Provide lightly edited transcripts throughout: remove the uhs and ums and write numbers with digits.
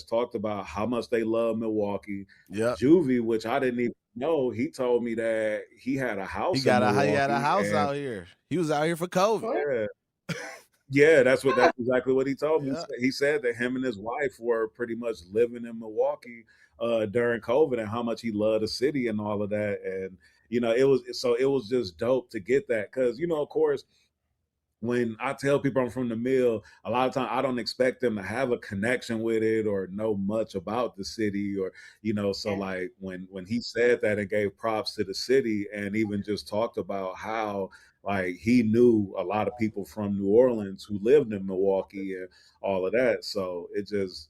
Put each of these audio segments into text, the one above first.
talked about how much they love Milwaukee. Yep. Juvie, which I didn't even know, he told me that he had a He house in got he had a Milwaukee, house and out here. He was out here for COVID. yeah, yeah, that's exactly what he told me. Yeah. He said that him and his wife were pretty much living in Milwaukee during COVID, and how much he loved the city and all of that. And it was just dope to get that, because of course, when I tell people I'm from the mill, a lot of time I don't expect them to have a connection with it or know much about the city, or so like when he said that and gave props to the city, and even just talked about how like he knew a lot of people from New Orleans who lived in Milwaukee and all of that. So it just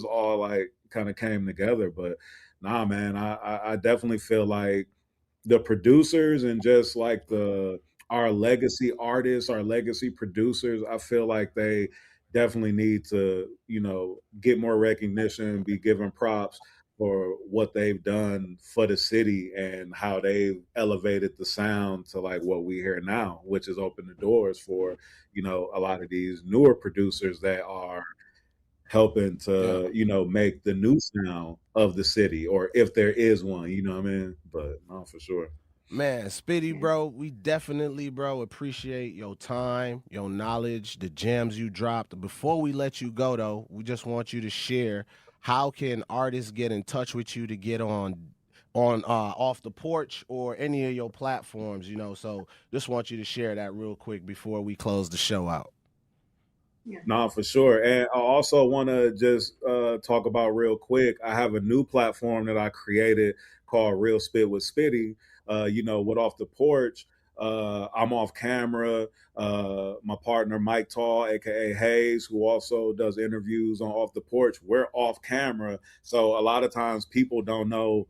all like kind of came together. But nah, man, I definitely feel like the producers and just like the our legacy artists, our legacy producers, I feel like they definitely need to, get more recognition, be given props for what they've done for the city and how they've elevated the sound to like what we hear now, which has opened the doors for, a lot of these newer producers that are helping to, make the new sound of the city, or if there is one, you know what I mean? But no, for sure. Man, Spitty, bro, we definitely, bro, appreciate your time, your knowledge, the gems you dropped. Before we let you go, though, we just want you to share, how can artists get in touch with you to get on Off the Porch or any of your platforms, So just want you to share that real quick before we close the show out. No, for sure. And I also want to just talk about real quick. I have a new platform that I created called Real Spit with Spitty. With Off the Porch, I'm off camera. My partner, Mike Tall, aka Hayes, who also does interviews on Off the Porch, we're off camera. So a lot of times people don't know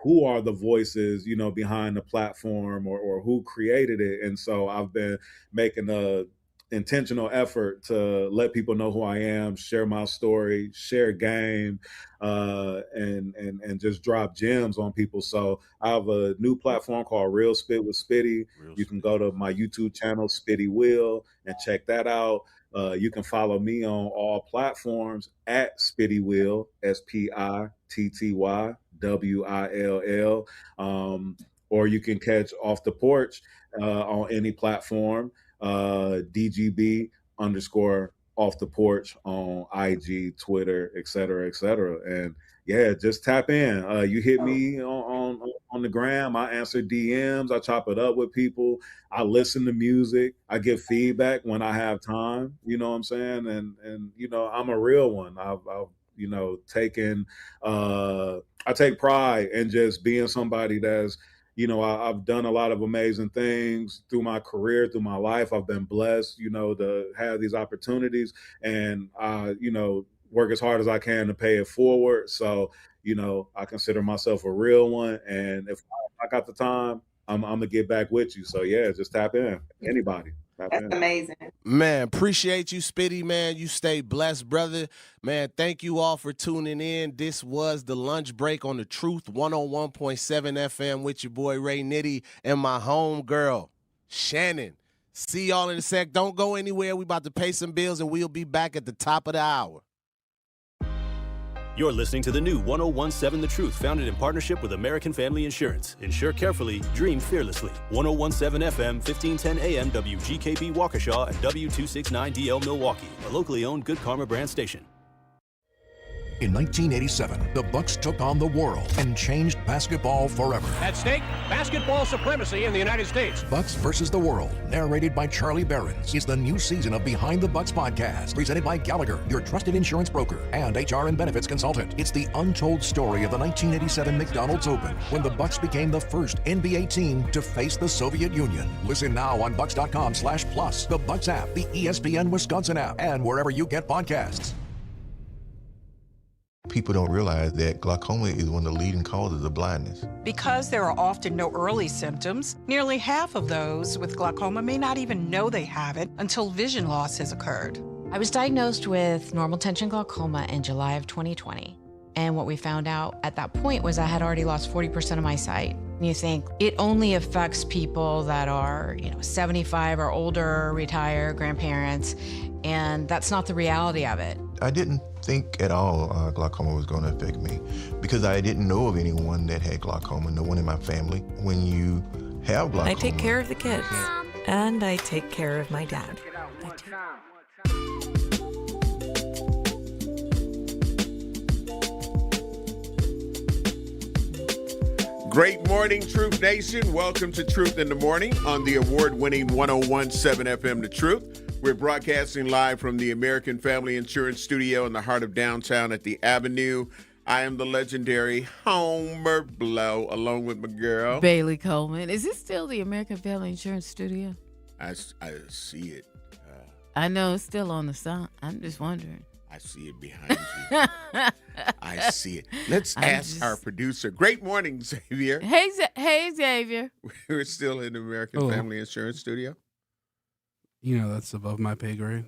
who are the voices, behind the platform, or who created it. And so I've been making a intentional effort to let people know who I am, share my story, share game, and just drop gems on people. So I have a new platform called Real Spit with Spitty. You can go to my YouTube channel, Spitty Will, and check that out. You can follow me on all platforms at Spitty Will, SPITTYWILL. Or you can catch Off the Porch on any platform. DGB _ Off the Porch on IG, Twitter, et cetera, et cetera. And yeah, just tap in. You hit me on the gram. I answer DMs. I chop it up with people. I listen to music. I give feedback when I have time. You know what I'm saying? And I'm a real one. I've taken I take pride in just being somebody that's I've done a lot of amazing things through my career, through my life. I've been blessed, to have these opportunities, and work as hard as I can to pay it forward. So, I consider myself a real one. And if I got the time, I'm gonna get back with you. So yeah, just tap in. Anybody. That's amazing. Man, appreciate you, Spitty, man. You stay blessed, brother. Man, thank you all for tuning in. This was the lunch break on the Truth 101.7 FM with your boy Ray Nitty and my home girl, Shannon. See y'all in a sec. Don't go anywhere. We about to pay some bills, and we'll be back at the top of the hour. You're listening to the new 101.7 The Truth, founded in partnership with American Family Insurance. Insure carefully, dream fearlessly. 101.7 FM, 1510 AM, WGKB Waukesha, and W269DL Milwaukee, a locally owned Good Karma brand station. In 1987, the Bucks took on the world and changed basketball forever. At stake, basketball supremacy in the United States. Bucks versus the World, narrated by Charlie Behrens, is the new season of Behind the Bucks podcast, presented by Gallagher, your trusted insurance broker and HR and benefits consultant. It's the untold story of the 1987 McDonald's Open, when the Bucks became the first NBA team to face the Soviet Union. Listen now on Bucks.com/plus, the Bucks app, the ESPN Wisconsin app, and wherever you get podcasts. People don't realize that glaucoma is one of the leading causes of blindness. Because there are often no early symptoms, nearly half of those with glaucoma may not even know they have it until vision loss has occurred. I was diagnosed with normal tension glaucoma in July of 2020. And what we found out at that point was I had already lost 40% of my sight. You think it only affects people that are, 75 or older, retired, grandparents, and that's not the reality of it. I didn't think at all glaucoma was going to affect me because I didn't know of anyone that had glaucoma, no one in my family. When you have glaucoma... I take care of the kids, and I take care of my dad. Great morning, Truth Nation. Welcome to Truth in the Morning on the award-winning 101.7 FM The Truth. We're broadcasting live from the American Family Insurance Studio in the heart of downtown at the Avenue. I am the legendary Homer Blow, along with my girl, Bailey Coleman. Is this still the American Family Insurance Studio? I see it. I know it's still on the sign. I'm just wondering. I see it behind you. I see it. Let's ask our producer. Great morning, Xavier. Hey, Xavier. We're still in the American Family Insurance Studio. You know, that's above my pay grade.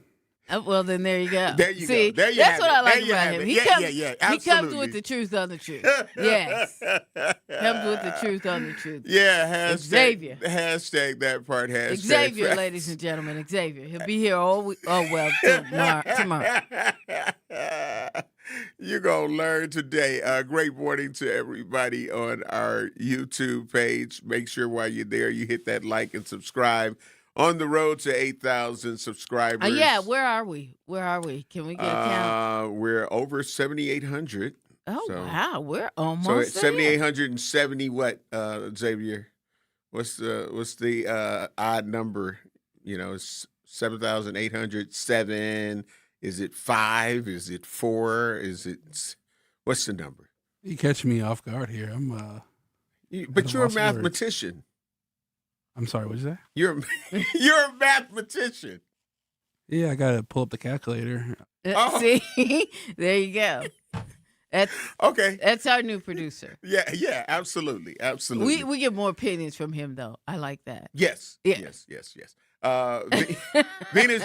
Well, then there you go. There you See, go. There you that's have what it. I like There you about have him. it. He Yeah, comes with the truth on the truth. Yes. Comes with the truth on the truth. Yeah, Xavier. Hashtag that part. Hashtag Xavier, facts. ladies and gentlemen. Xavier. He'll be here all week. Oh, well, tomorrow. You're going to learn today. Great morning to everybody on our YouTube page. Make sure while you're there, you hit that like and subscribe. On the road to 8,000 subscribers. Yeah, where are we? Can we get a count? We're over 7,800. Oh, so, wow. We're almost so it's there. 7,870 what, Xavier? What's the odd number? You know, it's 7,807. Is it 5? Is it 4? What's the number? You catch me off guard here. But you're a mathematician. I'm sorry, what is that? You're a mathematician. Yeah, I got to pull up the calculator. See? There you go. That's okay. That's our new producer. Yeah, absolutely. We get more opinions from him, though. I like that. Yes. Venus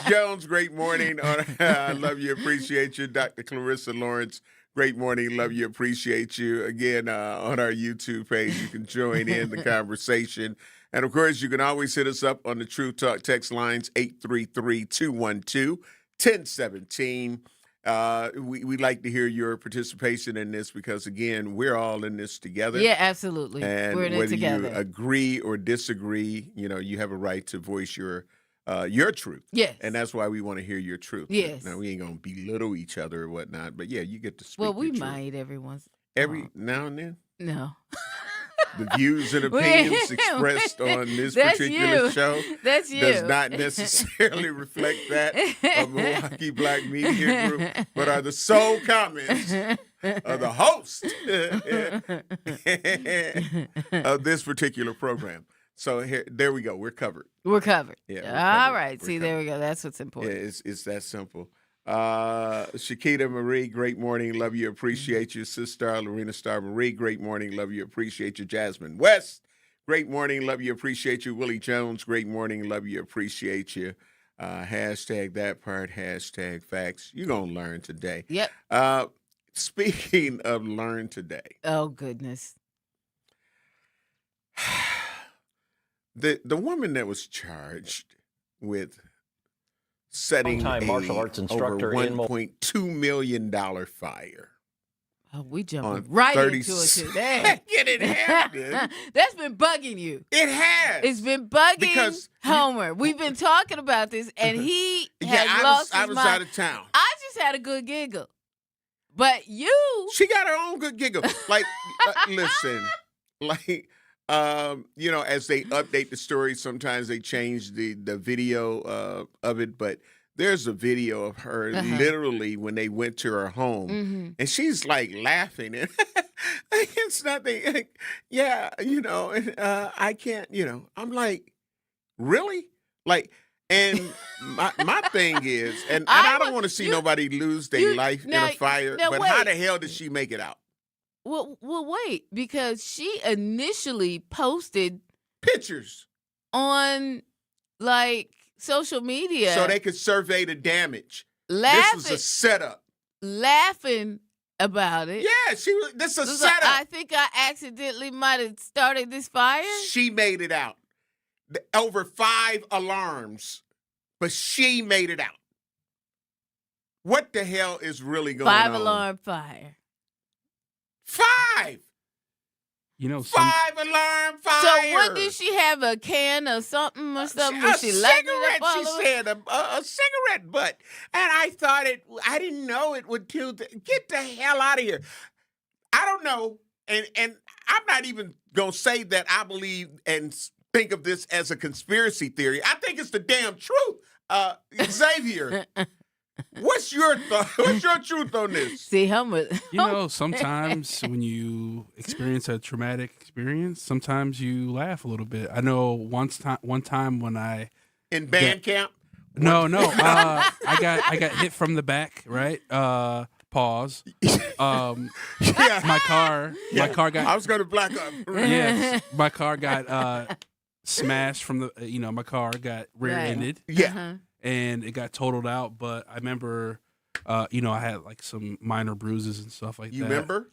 Jones, great morning. I love you, appreciate you. Dr. Clarissa Lawrence, great morning, love you, appreciate you. Again, on our YouTube page, you can join in the conversation. And, of course, you can always hit us up on the True Talk text lines, 833-212-1017. We like to hear your participation in this because, again, we're all in this together. Yeah, absolutely. And we're in whether it together. you agree or disagree, you know, you have a right to voice your truth. Yes. And that's why we want to hear your truth. Yes. Now, we ain't going to belittle each other or whatnot, but, yeah, you get to speak Well, we your truth. might every now and then? No. The views and opinions expressed on this particular show does not necessarily reflect that of Milwaukee Black Media Group, but are the sole comments of the host of this particular program. So there we go. We're covered. We're covered. Yeah. All right. See, there we go. That's what's important. Yeah, it's that simple. Shakita Marie, great morning, love you, appreciate you. Sister Lorena Star Marie, great morning, love you, appreciate you. Jasmine West, great morning, love you, appreciate you. Willie Jones, great morning, love you, appreciate you. Hashtag that part, hashtag facts. You're gonna learn today. Yep. Speaking of learn today. Oh goodness. The woman that was charged with setting martial arts instructor over $1.2 million fire. Oh, we jumping right into it today. It has. That's been bugging you. It has. It's been bugging Homer. We've been talking about this, and he lost his I was mind. out of town. I just had a good giggle. But she got her own good giggle. Like, listen, like, you know, as they update the story, sometimes they change the video of it, but there's a video of her literally when they went to her home, and she's like laughing, and it's nothing. Yeah, you know, I can't, you know, I'm like, really? Like, and my thing is, and I don't want to see nobody lose their life in a fire, but how the hell did she make it out? Well, wait, because she initially posted pictures on like social media so they could survey the damage. Laughing, this was a setup. Laughing about it. Yeah, this is a setup. I think I accidentally might have started this fire. She made it out. Over 5 alarms, but she made it out. What the hell is really going on? 5-alarm fire. 5! You know, 5-alarm fire. So what did she have? A can or something or something? Was she lighting it up all She over? said a cigarette butt. And I thought I didn't know it would kill. Get the hell out of here. I don't know. And I'm not even going to say that I believe and think of this as a conspiracy theory. I think it's the damn truth. Xavier, what's your thought? What's your truth on this? See how much? You know, sometimes when you experience a traumatic experience, sometimes you laugh a little bit. I know one time when I in band camp. No. I got hit from the back. Right. Pause. My car got. I was going to black up. Yes, my car got smashed from the. My car got rear-ended. Right. Yeah. And it got totaled out, but I remember, I had like some minor bruises and stuff like that. You remember?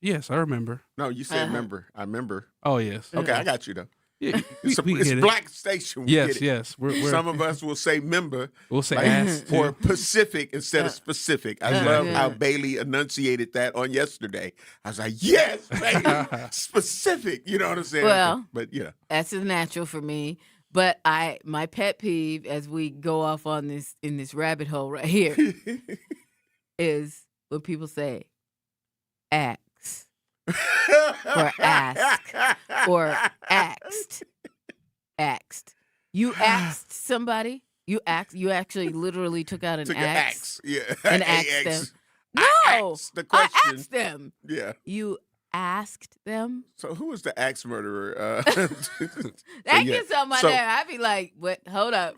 Yes, I remember. No, you said remember. I remember. Oh, yes. Okay, I got you though. Yeah, it's Black Station. Yes. We're, some of us will say member. We'll say ass. Or Pacific instead of specific. I love how Bailey enunciated that on yesterday. I was like, yes, baby, specific. You know what I'm saying? Well, but that's natural for me. But my pet peeve, as we go off on this rabbit hole right here, is when people say ax or ask or axed. You axed somebody. You actually literally took out an axe. Yeah. And axed them. No, I asked them. Yeah. You asked them. So who was the axe murderer? That gets on my nerve. I'd be like, "What? Hold up."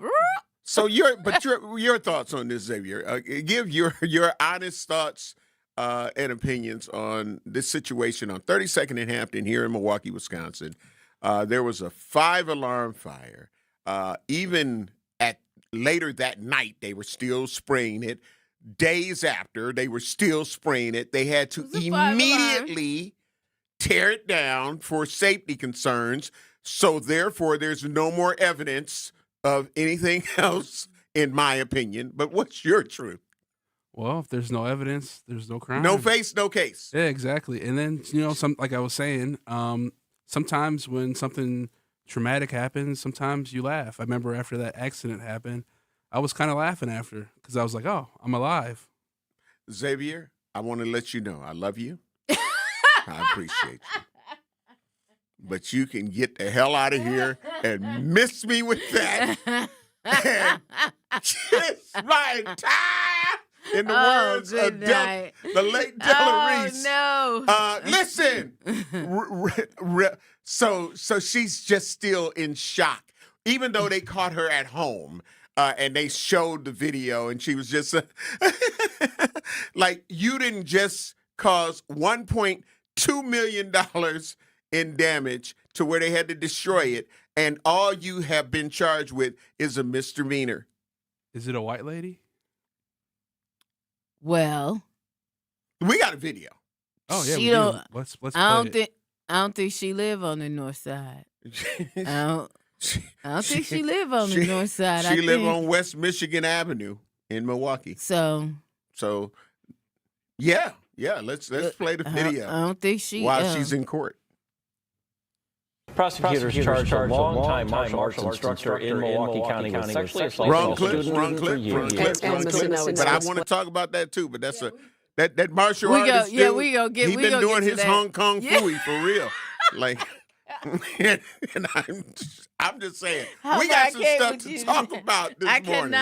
So your thoughts on this, Xavier? Give your honest thoughts and opinions on this situation on 32nd and Hampton here in Milwaukee, Wisconsin. There was a 5-alarm fire. Even later that night, they were still spraying it. Days after, they were still spraying it. They had to immediately tear it down for safety concerns. So therefore, there's no more evidence of anything else, in my opinion. But what's your truth? Well, if there's no evidence, there's no crime. No face, no case. Yeah, exactly. And then, like I was saying, sometimes when something traumatic happens, sometimes you laugh. I remember after that accident happened, I was kind of laughing after because I was like, oh, I'm alive. Xavier, I want to let you know I love you. I appreciate you. But you can get the hell out of here and miss me with that. And kiss my entire, in the words of the late Della Reese. No. Listen. So she's just still in shock. Even though they caught her at home and they showed the video and she was just like, you didn't just cause $1.2 million in damage to where they had to destroy it, and all you have been charged with is a misdemeanor. Is it a white lady? Well, we got a video. Oh yeah, she we don't. Do. Let's I play don't think she live on the north side. I don't think she live on the north side. She live on West Michigan Avenue in Milwaukee. So yeah. Let's play the video. I don't think while she's in court. Prosecutors charged a long-time martial arts instructor in Milwaukee County with sexually assaulting a student for years. But I want to talk about that too. But that's that martial artist. Yeah, we gonna get. He's been doing his Hong Kong Fooey for real. Like, and I'm just saying, we got some stuff to talk about this morning.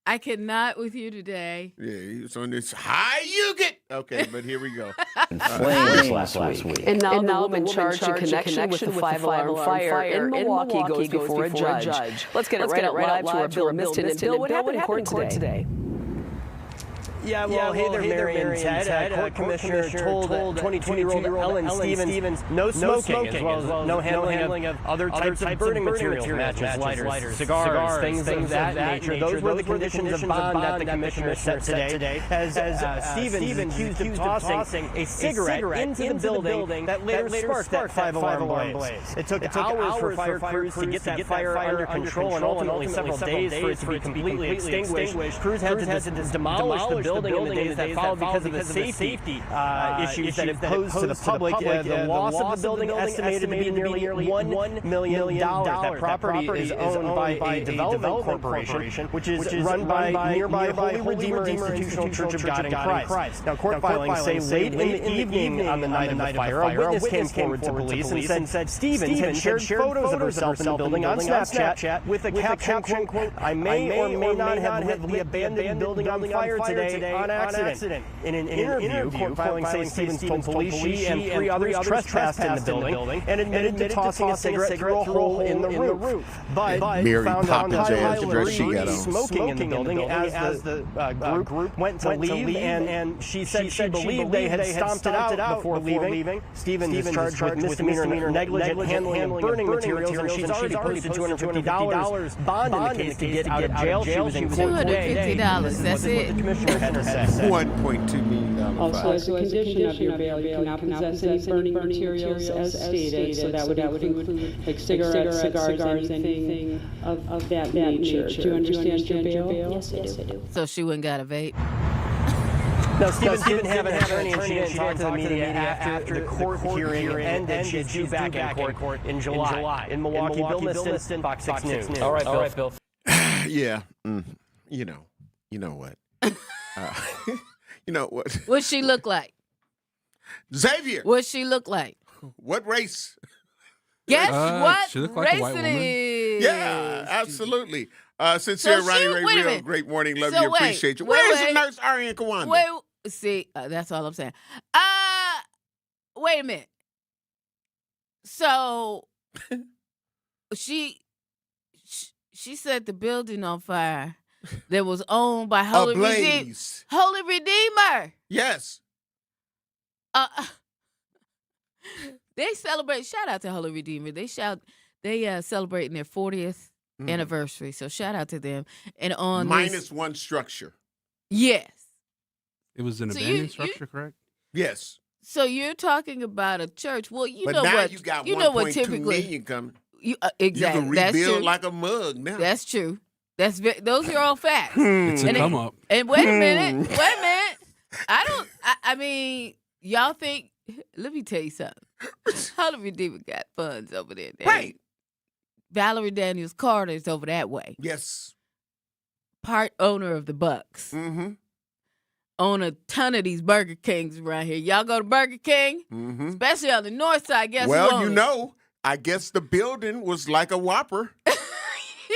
I cannot with you today. Yeah, he was on this high you get. Okay, but here we go. Flames last week. And now the woman charged in connection with the 5-alarm fire in Milwaukee goes before a judge. Let's get it right out live to our Bill Miston. And Bill, what happened in court today? Hey there, Mary and Ted. Court Commissioner told 22-year-old Ellen Stevens no smoking, as well as no handling of other types of burning materials, matches, lighters, cigars, things of that nature. Those were the conditions of bond that the commissioner set today, as Stevens accused of tossing a cigarette into the building that later sparked that 5-alarm blaze. It took hours for fire crews to get that fire under control, and ultimately several days for it to be completely extinguished. Crews had to demolish the building in the days that followed because of the safety issues that it posed to the public. The loss of the building estimated to be nearly $1 million. That property is owned by a development corporation, which is run by nearby Holy Redeemer Institutional Church of God in Christ. Now, court filings say late in the evening on the night of the fire, a witness came forward to police and said Stevens had shared photos of herself in the building on Snapchat with a caption, quote, "I may or may not have lit the abandoned building on fire today on accident." In an interview, court filings say Stevens told police she and 3 others trespassed in the building and admitted to tossing a cigarette through a hole in the roof. But Mary found on Poppins ass dress she got on. smoking in the building as the group went to leave, and she said she believed they had stomped it out before leaving. Stevens is charged with misdemeanor negligent handling of burning materials, and she's already posted $250 bond in the case to get out of jail. She was in court today. $250, that's it. The commissioner had said. $1.2 million. Also, as a condition of your bail, you cannot possess any burning materials as stated, so that would include like cigarettes, cigars, anything of that nature. Do you understand your bail? Yes, I do. So she wouldn't got a vape? No, Stevens didn't have an attorney, and she didn't talk to the media after the court hearing ended. She's due back in court in July. In Milwaukee, Bill Miston, Fox 6 News. All right, Bill. Yeah. You know what? You know what? What she look like? Xavier. What she look like? What race? Guess what she looked like race a white it woman. is? Yeah, absolutely. Sincere So Ronnie she- Ray wait a Real, minute. great morning, love So you, wait, appreciate you. wait, Where's the wait. nurse Arian Kawanda? Wait, see, that's all I'm saying. Wait a minute. So she set the building on fire that was owned by Holy Redeemer. Yes. They celebrate. Shout out to Holy Redeemer. They celebrating their 40th anniversary. So shout out to them. And on minus one structure. Yes. It was an abandoned structure, correct? Yes. So you're talking about a church. Well, you But know now what? you got know what 1.2 typically million coming. exactly. You can That's rebuild true. like a mug now. That's true. Those are all facts. It's a come up. And wait a minute. I mean, y'all think, let me tell you something. Holy Redeemer got funds over there. Right. Valerie Daniels Carter's over that way. Yes. Part owner of the Bucks. Mm-hmm. Own a ton of these Burger Kings around here. Y'all go to Burger King? Mm-hmm. Especially on the north side. Guess well, who you owns know, I guess the building was like a Whopper.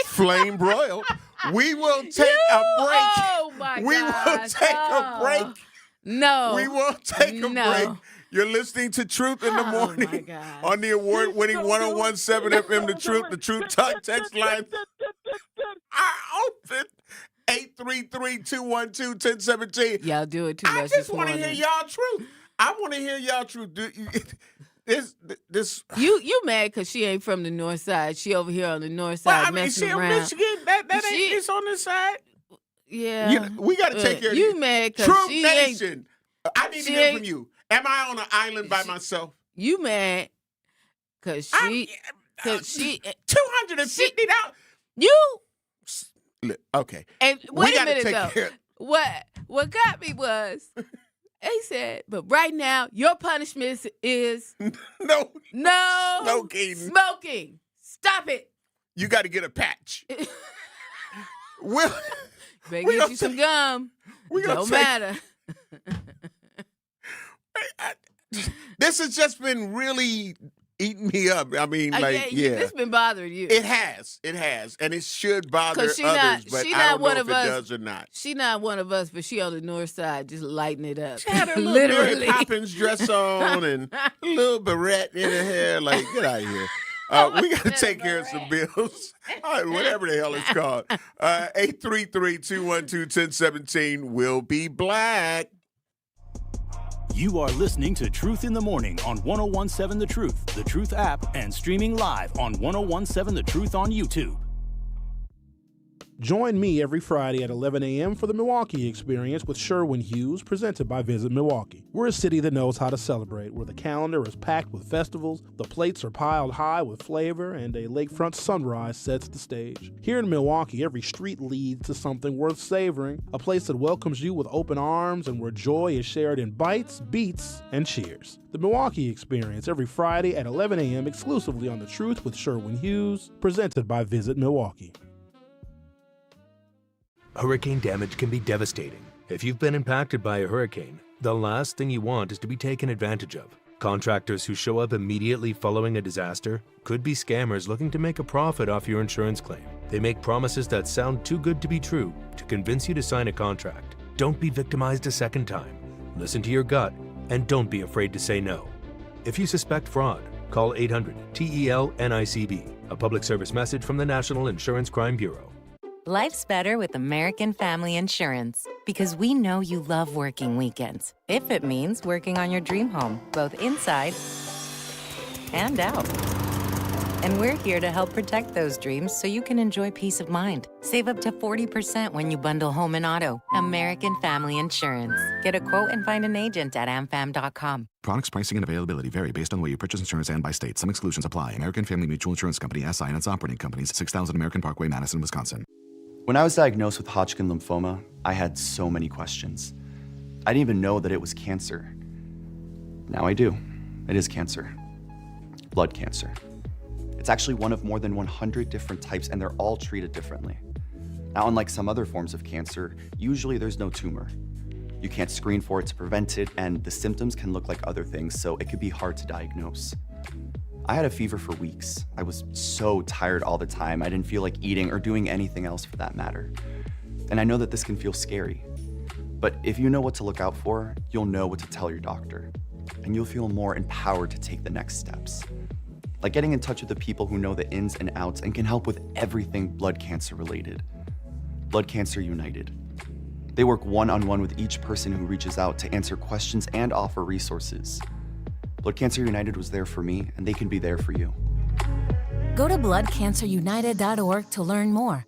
Flame broiled. We will take a break. Oh, my We will gosh. take a break. No. We will take a break. You're listening to Truth in the Morning on the award-winning 101.7 FM, The Truth text line. I open 833-212-1017. Y'all do it too much. I just want to hear y'all truth. I want to hear y'all truth. This You mad because she ain't from the north side. She over here on the north side well, I mean, messing she around. Michigan. That ain't it's on this side. Yeah. We got to take care of you mad because Truth she Nation. I need to she hear ain't- from you. Am I on an island by myself? You mad because she $250. You Okay. and We wait a gotta minute take though. care- What got me was they said, but right now your punishment is no smoking. Stop it. You got to get a patch. Better get you some gum. Don't matter. This has just been really eating me up. I mean, It's been bothering you. It has, and it should bother others, but she I not don't one know of if us. it does or not. She not one of us, but she on the north side just lighting it up. She had a little Literally. Mary Poppins dress on and a little barrette in her hair. Like, get out of here. We got to take care of some bills. Whatever the hell it's called. 833-212-1017. We'll be black. You are listening to Truth in the Morning on 1017 The Truth app, and streaming live on 1017 The Truth on YouTube. Join me every Friday at 11 a.m. for the Milwaukee Experience with Sherwin Hughes, presented by Visit Milwaukee. We're a city that knows how to celebrate, where the calendar is packed with festivals, the plates are piled high with flavor, and a lakefront sunrise sets the stage. Here in Milwaukee, every street leads to something worth savoring, a place that welcomes you with open arms and where joy is shared in bites, beats, and cheers. The Milwaukee Experience every Friday at 11 a.m. exclusively on The Truth with Sherwin Hughes, presented by Visit Milwaukee. Hurricane damage can be devastating. If you've been impacted by a hurricane, the last thing you want is to be taken advantage of. Contractors who show up immediately following a disaster could be scammers looking to make a profit off your insurance claim. They make promises that sound too good to be true to convince you to sign a contract. Don't be victimized a second time. Listen to your gut and don't be afraid to say no. If you suspect fraud, call 800-TEL-NICB, a public service message from the National Insurance Crime Bureau. Life's better with American Family Insurance because we know you love working weekends. If it means working on your dream home, both inside and out. And we're here to help protect those dreams so you can enjoy peace of mind. Save up to 40% when you bundle home and auto. American Family Insurance. Get a quote and find an agent at amfam.com. Products, pricing, and availability vary based on the way you purchase insurance and by state. Some exclusions apply. American Family Mutual Insurance Company, SI, and its operating companies, 6000 American Parkway, Madison, Wisconsin. When I was diagnosed with Hodgkin lymphoma, I had so many questions. I didn't even know that it was cancer. Now I do. It is cancer. Blood cancer. It's actually one of more than 100 different types, and they're all treated differently. Now, unlike some other forms of cancer, usually there's no tumor. You can't screen for it to prevent it, and the symptoms can look like other things, so it could be hard to diagnose. I had a fever for weeks. I was so tired all the time. I didn't feel like eating or doing anything else for that matter. And I know that this can feel scary. But if you know what to look out for, you'll know what to tell your doctor. And you'll feel more empowered to take the next steps. Like getting in touch with the people who know the ins and outs and can help with everything blood cancer related. Blood Cancer United. They work one-on-one with each person who reaches out to answer questions and offer resources. Blood Cancer United was there for me, and they can be there for you. Go to bloodcancerunited.org to learn more.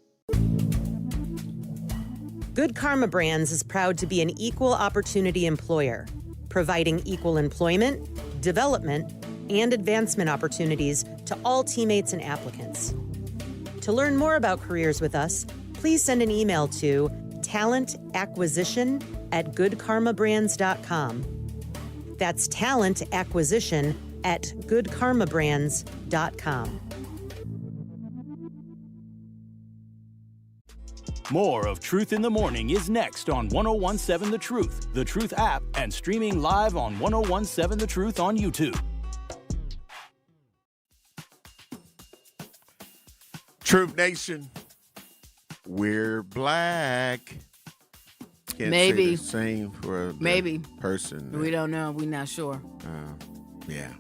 Good Karma Brands is proud to be an equal opportunity employer, providing equal employment, development, and advancement opportunities to all teammates and applicants. To learn more about careers with us, please send an email to talentacquisition@goodkarmabrands.com. That's talentacquisition@goodkarmabrands.com. More of Truth in the Morning is next on 1017 The Truth app, and streaming live on 1017 The Truth on YouTube. Truth Nation, we're black. Can't Maybe. say the same for the Maybe. person. We don't know. We're not sure. Yeah.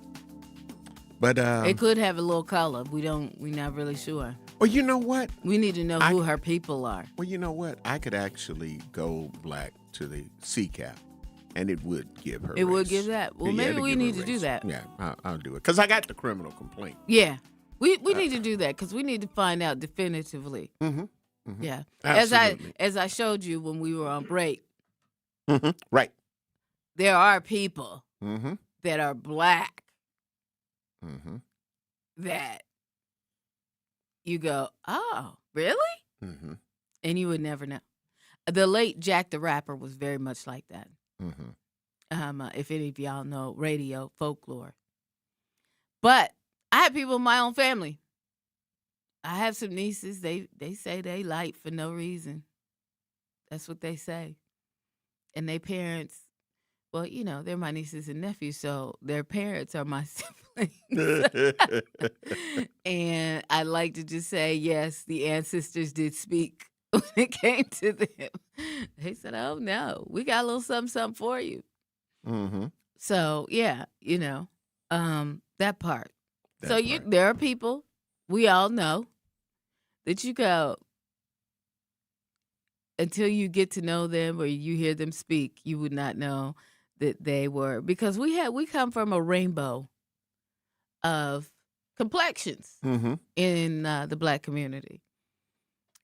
But it could have a little color. We're not really sure. Well, you know what? We need to know who her people are. Well, you know what? I could actually go black to the CCAP, and it would give her. It would give that. Well, Yeah, maybe it'd we give her need to race. do that. Yeah, I'll do it because I got the criminal complaint. Yeah. We need to do that because we need to find out definitively. Mm-hmm. Yeah. Absolutely. As I showed you when we were on break. Right. There are people Mm-hmm. that are black Mm-hmm. that you go, oh, really? Mm-hmm. And you would never know. The late Jack the Rapper was very much like that. Mm-hmm. If any of y'all know radio folklore. But I have people in my own family. I have some nieces. They say they light for no reason. That's what they say. And their parents, well, you know, they're my nieces and nephews, so their parents are my siblings. And I like to just say, yes, the ancestors did speak when it came to them. They said, oh, no, we got a little something for you. Mm-hmm. So, yeah, you know, that part. So there are people we all know that you go until you get to know them or you hear them speak, you would not know that they were, because we come from a rainbow of complexions in the Black community.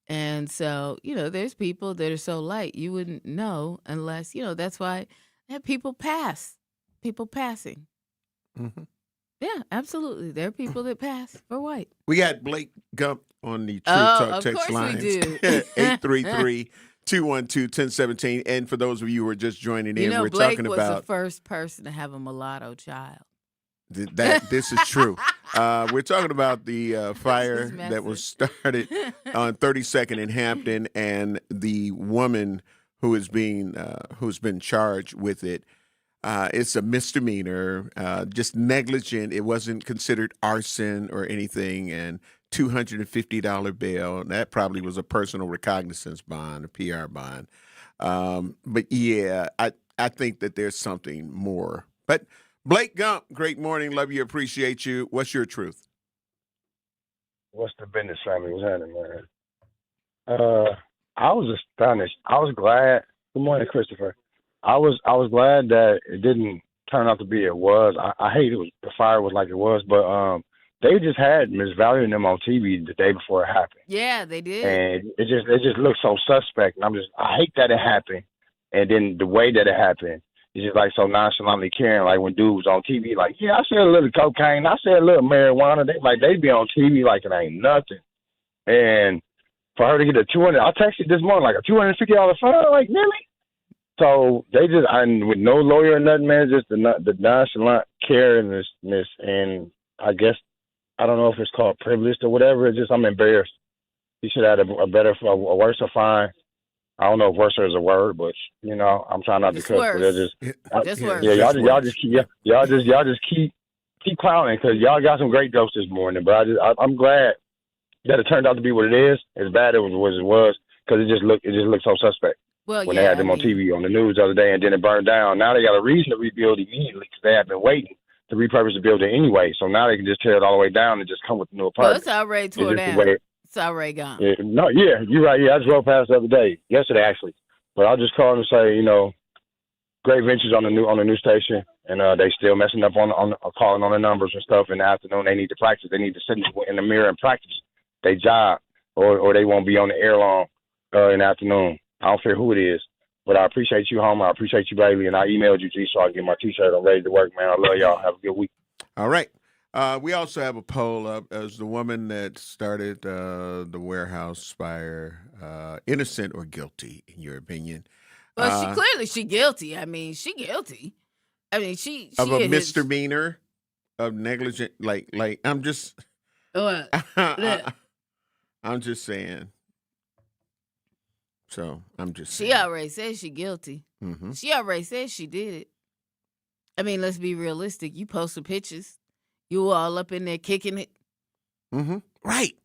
And so, there's people that are so light you wouldn't know unless, that's why they have people passing. Yeah, absolutely. There are people that pass for white. We got Blake Gump on the Truth Talk text line. Of course we do. 833-212-1017. And for those of you who are just joining in, we're Blake talking was about the first person to have a mulatto child. This is true. We're talking about the fire that was started on 32nd in Hampton, and the woman who is who's been charged with it. It's a misdemeanor, just negligent. It wasn't considered arson or anything, and $250 bail. And that probably was a personal recognizance bond, a PR bond. But yeah, I think that there's something more. But Blake Gump, great morning. Love you. Appreciate you. What's your truth? What's the business, family? What's happening, man? I was astonished. I was glad. Good morning, Christopher. I was glad that it didn't turn out to be it was. I hate the fire was like it was, but they just had Miss Valerie and them on TV the day before it happened. Yeah, they did. And it just looked so suspect. And I hate that it happened. And then the way that it happened. It's just like so nonchalantly caring, like when dudes on TV, like, yeah, I said a little cocaine, I said a little marijuana. They be on TV like it ain't nothing. And for her to get a I texted this morning like a $250 fine, like really? So they just, with no lawyer or nothing, man, just the nonchalant caringness, and I guess I don't know if it's called privileged or whatever. It's just I'm embarrassed. He should have had a worse fine. I don't know if worse is a word, but I'm trying not to cuss. But just worse. Yeah, y'all just keep clowning because y'all got some great jokes this morning. But I'm glad that it turned out to be what it is. As bad as it was because it just looked so suspect. Well, when they had them on TV on the news the other day, and then it burned down. Now they got a reason to rebuild immediately because they have been waiting to repurpose the building anyway. So now they can just tear it all the way down and just come with a new apartment. Well, it's already tore down. It's already gone. Yeah, you're right. Yeah, I just drove past the other day, yesterday actually. But I'll just call and say, great ventures on the new station, and they still messing up on calling on the numbers and stuff. In the afternoon, they need to practice. They need to sit in the mirror and practice their job, or they won't be on the air long in the afternoon. I don't care who it is, but I appreciate you, Homer. I appreciate you, Bailey, and I emailed you, G, so I can get my T-shirt. I'm ready to work, man. I love y'all. Have a good week. All right. We also have a poll up as the woman that started the warehouse fire, innocent or guilty, in your opinion? Well, she guilty. I mean, she guilty. I mean, she of a misdemeanor of negligent. Like I'm just. What? I'm just saying. So I'm just. She already said she guilty. Mm-hmm. She already said she did it. I mean, let's be realistic. You posted pictures. You were all up in there kicking it. Mm-hmm. Right.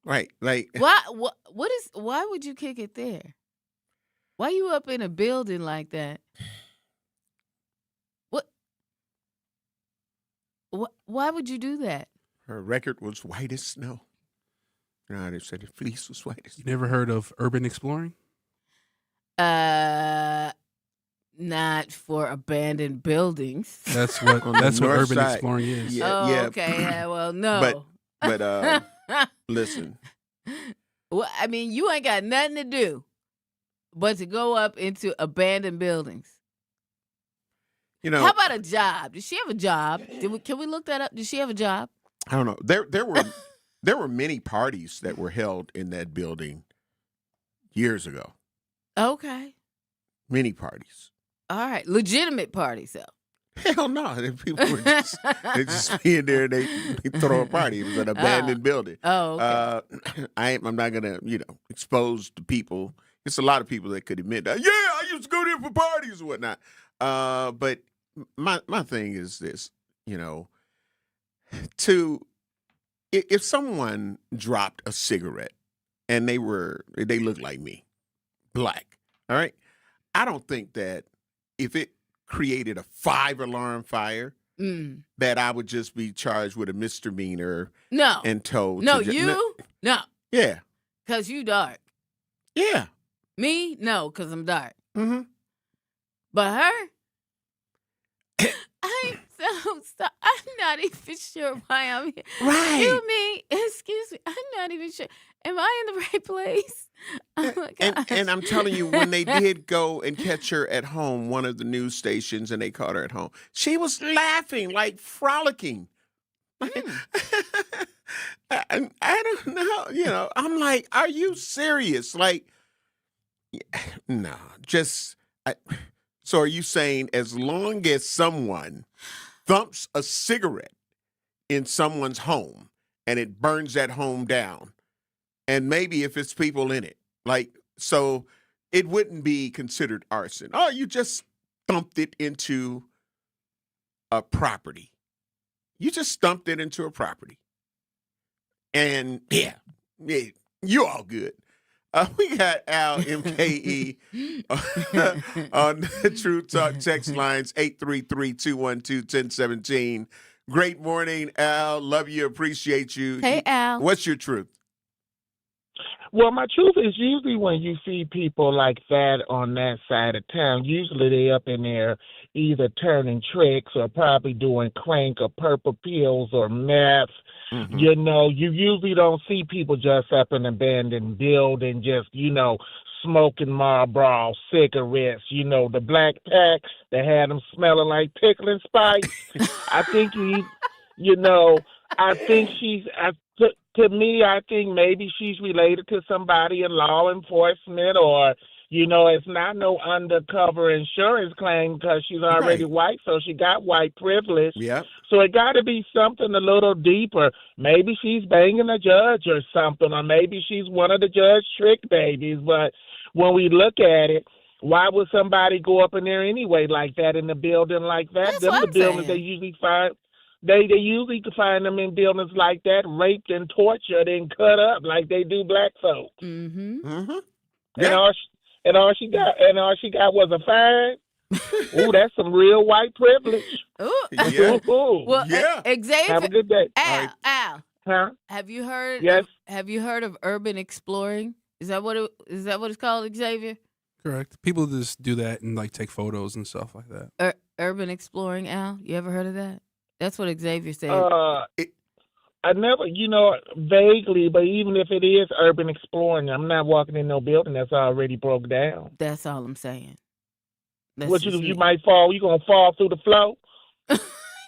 Like why would you kick it there? Why you up in a building like that? Why would you do that? Her record was white as snow. They said the fleece was white as snow. You never heard of urban exploring? Not for abandoned buildings. That's what urban exploring is. Yeah. Okay. Yeah, well, no. But listen. Well, I mean, you ain't got nothing to do but to go up into abandoned buildings. How about a job? Does she have a job? Can we look that up? Does she have a job? I don't know. There were many parties that were held in that building years ago. Okay. Many parties. All right. Legitimate parties, though. Hell no. People were just being there and they throw a party. It was an abandoned building. Oh, okay. I'm not going to, expose the people. It's a lot of people that could admit that. Yeah, I used to go there for parties and whatnot. But my thing is this, if someone dropped a cigarette and they looked like me, black, all right? I don't think that if it created a 5-alarm fire, that I would just be charged with a misdemeanor. No. And told. No, to No. Yeah. Because you dark. Yeah. Me? No, because I'm dark. Mm-hmm. But her? I'm not even sure why I'm here. Right. Excuse me. I'm not even sure. Am I in the right place? Oh my God. And I'm telling you, when they did go and catch her at home, one of the news stations, and they caught her at home, she was laughing, like frolicking. I don't know. You know, I'm like, are you serious? Like, no, just. So are you saying as long as someone thumps a cigarette in someone's home and it burns that home down, and maybe if it's people in it, like, so it wouldn't be considered arson? Oh, you just thumped it into a property. You just stumped it into a property. And yeah, you all good. We got Al MKE on the True Talk text lines 833-212-1017. Great morning, Al. Love you, appreciate you. Hey, Al. What's your truth? Well, my truth is usually when you see people like that on that side of town, usually they up in there either turning tricks or probably doing crank or purple pills or meth. Mm-hmm. You know, you usually don't see people just up in an abandoned building just, smoking Marlboro cigarettes, the black pack that had them smelling like pickling spice. I think to me, I think maybe she's related to somebody in law enforcement or, it's not no undercover insurance claim because she's already white, so she got white privilege. Yeah. So it got to be something a little deeper. Maybe she's banging a judge or something, or maybe she's one of the judge trick babies. But when we look at it, why would somebody go up in there anyway like that in a building like that? That's what I'm buildings saying. they usually find. They usually find them in buildings like that, raped and tortured and cut up like they do black folks. Mm-hmm. Mm-hmm. And all she got was a fine. Ooh, that's some real white privilege. Ooh. Yeah. Well, Yeah. Xavier. Have a good day. Al. Huh? Have you heard? Yes. Have you heard of urban exploring? Is that what it's called, Xavier? Correct. People just do that and take photos and stuff like that. Urban exploring, Al. You ever heard of that? That's what Xavier said. I never, vaguely, but even if it is urban exploring, I'm not walking in no building that's already broke down. That's all I'm saying. What you might fall? You gonna fall through the floor?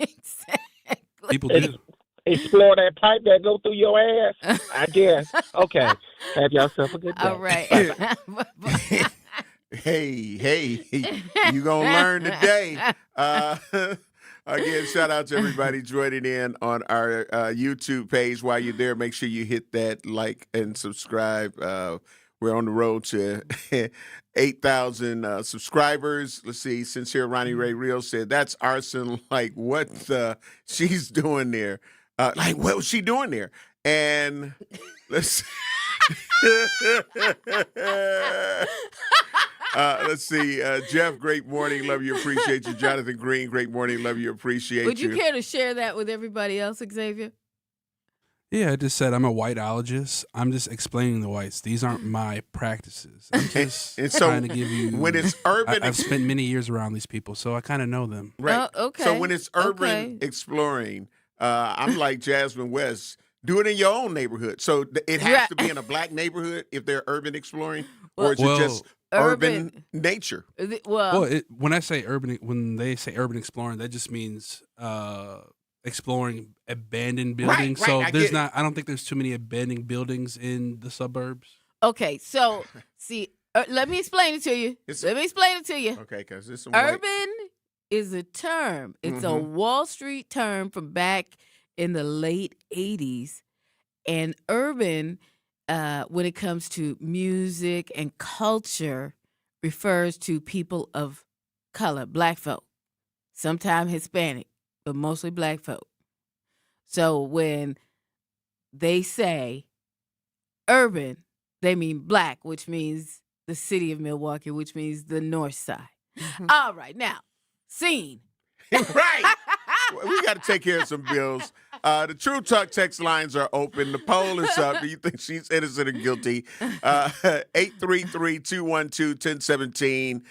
Exactly. People do. Explore that pipe that go through your ass. I guess. Okay. Have yourself a good day. All right. Hey, you gonna learn today. Again, shout out to everybody joining in on our YouTube page. While you're there, make sure you hit that like and subscribe. We're on the road to 8,000 subscribers. Let's see. Sincere Ronnie Ray Real said, that's arson. Like, what she's doing there? Like, what was she doing there? And let's let's see. Jeff, great morning. Love you. Appreciate you. Jonathan Green, great morning. Love you. Appreciate you. Would you care to share that with everybody else, Xavier? Yeah, I just said I'm a whiteologist. I'm just explaining the whites. These aren't my practices. I'm just and so trying to give you. When it's urban, I've spent many years around these people, so I kind of know them. Right. Oh, okay. So when it's urban exploring, I'm like Jasmine West. Do it in your own neighborhood. So it has to be in a black neighborhood if they're urban exploring, or is it just urban nature? When they say urban exploring, that just means exploring abandoned buildings. Right, so I don't think there's too many abandoned buildings in the suburbs. Okay, so see, let me explain it to you. Okay, because this urban is a term. It's a Wall Street term from back in the late 80s. And urban, when it comes to music and culture, refers to people of color, black folk, sometimes Hispanic, but mostly black folk. So when they say urban, they mean black, which means the city of Milwaukee, which means the north side. All right, now, scene. Right. we got to take care of some bills. The True Talk text lines are open. The poll is up. Do you think she's innocent or guilty? 833-212-1017.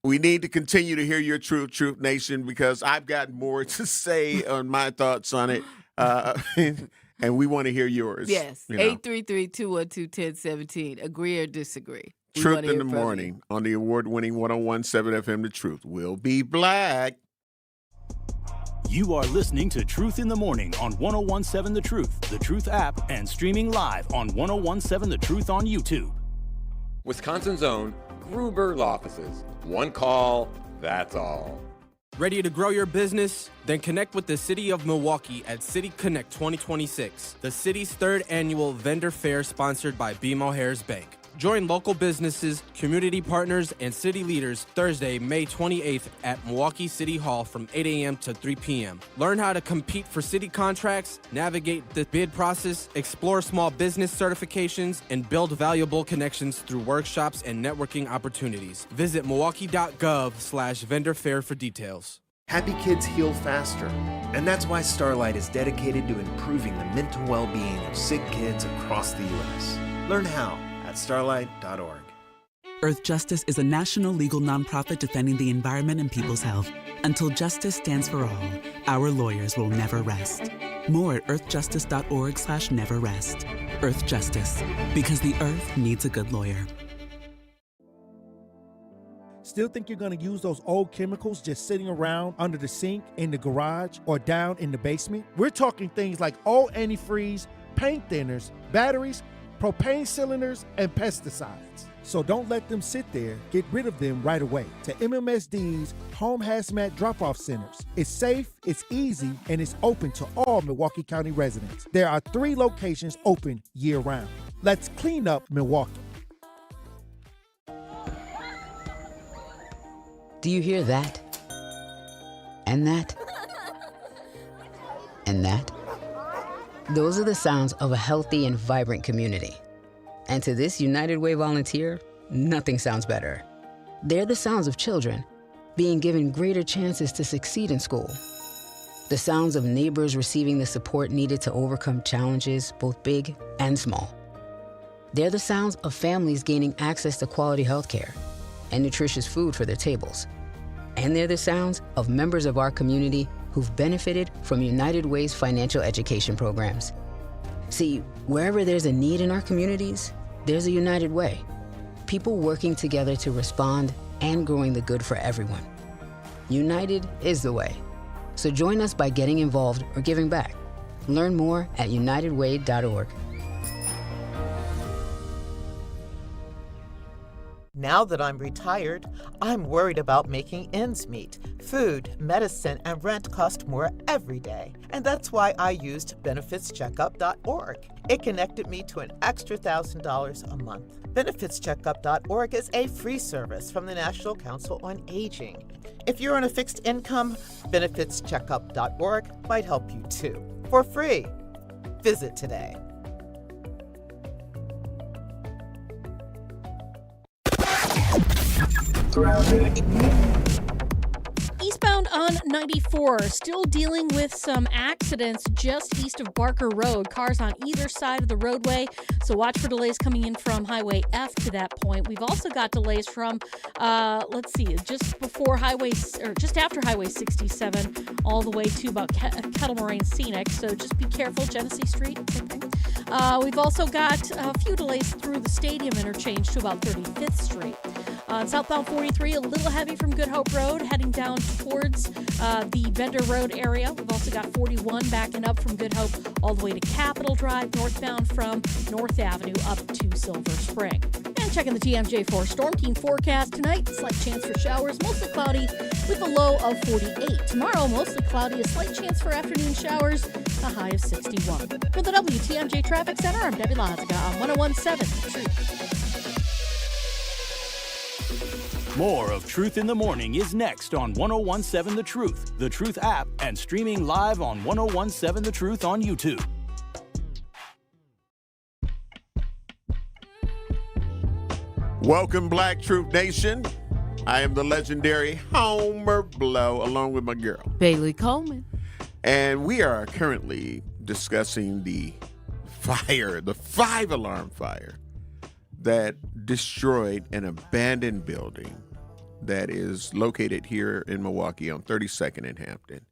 We need to continue to hear your Truth Nation, because I've got more to say on my thoughts on it. And we want to hear yours. Yes. 833-212-1017. Agree or disagree? Truth in the Morning on the award-winning 101.7 FM The Truth. We'll be black. You are listening to Truth in the Morning on 101.7 The Truth app, and streaming live on 101.7 The Truth on YouTube. Wisconsin's own Gruber Law Offices. One call, that's all. Ready to grow your business? Then connect with the City of Milwaukee at City Connect 2026, the city's third annual vendor fair sponsored by BMO Harris Bank. Join local businesses, community partners, and city leaders Thursday, May 28th at Milwaukee City Hall from 8 a.m. to 3 p.m. Learn how to compete for city contracts, navigate the bid process, explore small business certifications, and build valuable connections through workshops and networking opportunities. Visit milwaukee.gov/vendor fair for details. Happy kids heal faster, and that's why Starlight is dedicated to improving the mental well-being of sick kids across the U.S. Learn how at starlight.org. Earth Justice is a national legal nonprofit defending the environment and people's health. Until justice stands for all, our lawyers will never rest. More at earthjustice.org/neverrest. Earth Justice, because the earth needs a good lawyer. Still think you're going to use those old chemicals just sitting around under the sink, in the garage, or down in the basement? We're talking things like old antifreeze, paint thinners, batteries, propane cylinders, and pesticides. So don't let them sit there. Get rid of them right away to MMSD's Home Hazmat Drop-Off Centers. It's safe, it's easy, and it's open to all Milwaukee County residents. There are 3 locations open year-round. Let's clean up Milwaukee. Do you hear that? And that? And that? Those are the sounds of a healthy and vibrant community. And to this United Way volunteer, nothing sounds better. They're the sounds of children being given greater chances to succeed in school. The sounds of neighbors receiving the support needed to overcome challenges, both big and small. They're the sounds of families gaining access to quality health care and nutritious food for their tables. And they're the sounds of members of our community who've benefited from United Way's financial education programs. See, wherever there's a need in our communities, there's a United Way. People working together to respond and growing the good for everyone. United is the way. So join us by getting involved or giving back. Learn more at unitedway.org. Now that I'm retired, I'm worried about making ends meet. Food, medicine, and rent cost more every day. And that's why I used benefitscheckup.org. It connected me to an extra $1,000 a month. Benefitscheckup.org is a free service from the National Council on Aging. If you're on a fixed income, benefitscheckup.org might help you too. For free. Visit today. Eastbound on 94, still dealing with some accidents just east of Barker Road. Cars on either side of the roadway, so watch for delays coming in from Highway F to that point. We've also got delays from, just before just after Highway 67, all the way to about Kettle Moraine Scenic. So just be careful, Genesee Street, same thing. We've also got a few delays through the Stadium interchange to about 35th Street. Southbound 43, a little heavy from Good Hope Road, heading down towards the Bender Road area. We've also got 41 backing up from Good Hope all the way to Capitol Drive, northbound from North Avenue up to Silver Spring. And checking the TMJ4 Storm Team forecast tonight, slight chance for showers, mostly cloudy with a low of 48. Tomorrow, mostly cloudy, a slight chance for afternoon showers, a high of 61. For the WTMJ Traffic Center, I'm Debbie Lazaga on 101.7 Truth. More of Truth in the Morning is next on 101.7 The Truth app, and streaming live on 101.7 The Truth on YouTube. Welcome, Black Truth Nation. I am the legendary Homer Blow, along with my girl, Bailey Coleman. And we are currently discussing the 5-alarm fire that destroyed an abandoned building that is located here in Milwaukee on 32nd and Hampton.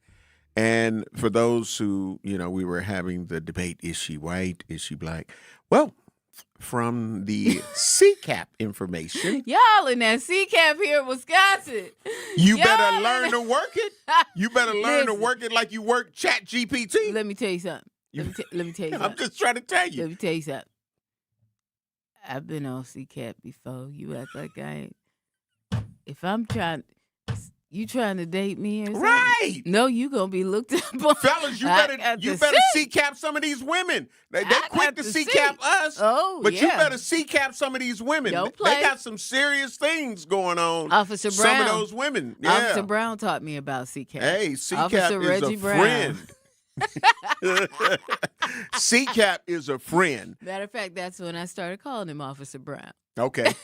And for those who, we were having the debate, is she white, is she black? Well, from the CCAP information. Y'all in that CCAP here in Wisconsin. You better learn to work it. You better learn to work it like you work Chat GPT. Let me tell you something. Let me tell you something. I'm just trying to tell you. Let me tell you something. I've been on CCAP before. You act like I ain't. If I'm trying, you trying to date me or something? Right. No, you going to be looked up on. Fellas, you better CCAP some of these women. They quick to CCAP us, but you better CCAP some of these women. They got some serious things going on. Officer Brown. Some of those women. Yeah. Officer Brown taught me about CCAP. Hey, CCAP Officer is Reggie a Brown. friend. CCAP is a friend. Matter of fact, that's when I started calling him Officer Brown. Okay.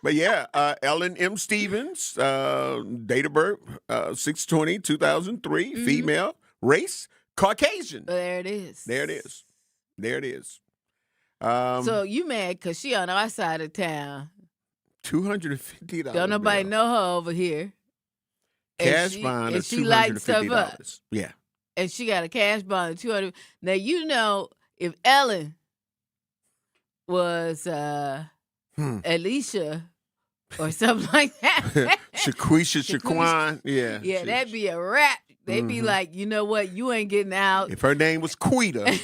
But yeah, Ellen M. Stevens, date of birth, 6/20/2003, female, race, Caucasian. There it is. There it is. So you mad because she on our side of town. $250. Don't nobody know her over here. Cash bond of she lighting stuff up. Yeah. And she got a cash bond of $200. Now, if Ellen was Alicia or something like that. Shaquan. Yeah. Yeah, that'd be a wrap. They'd be like, you know what? You ain't getting out. If her name was Quita,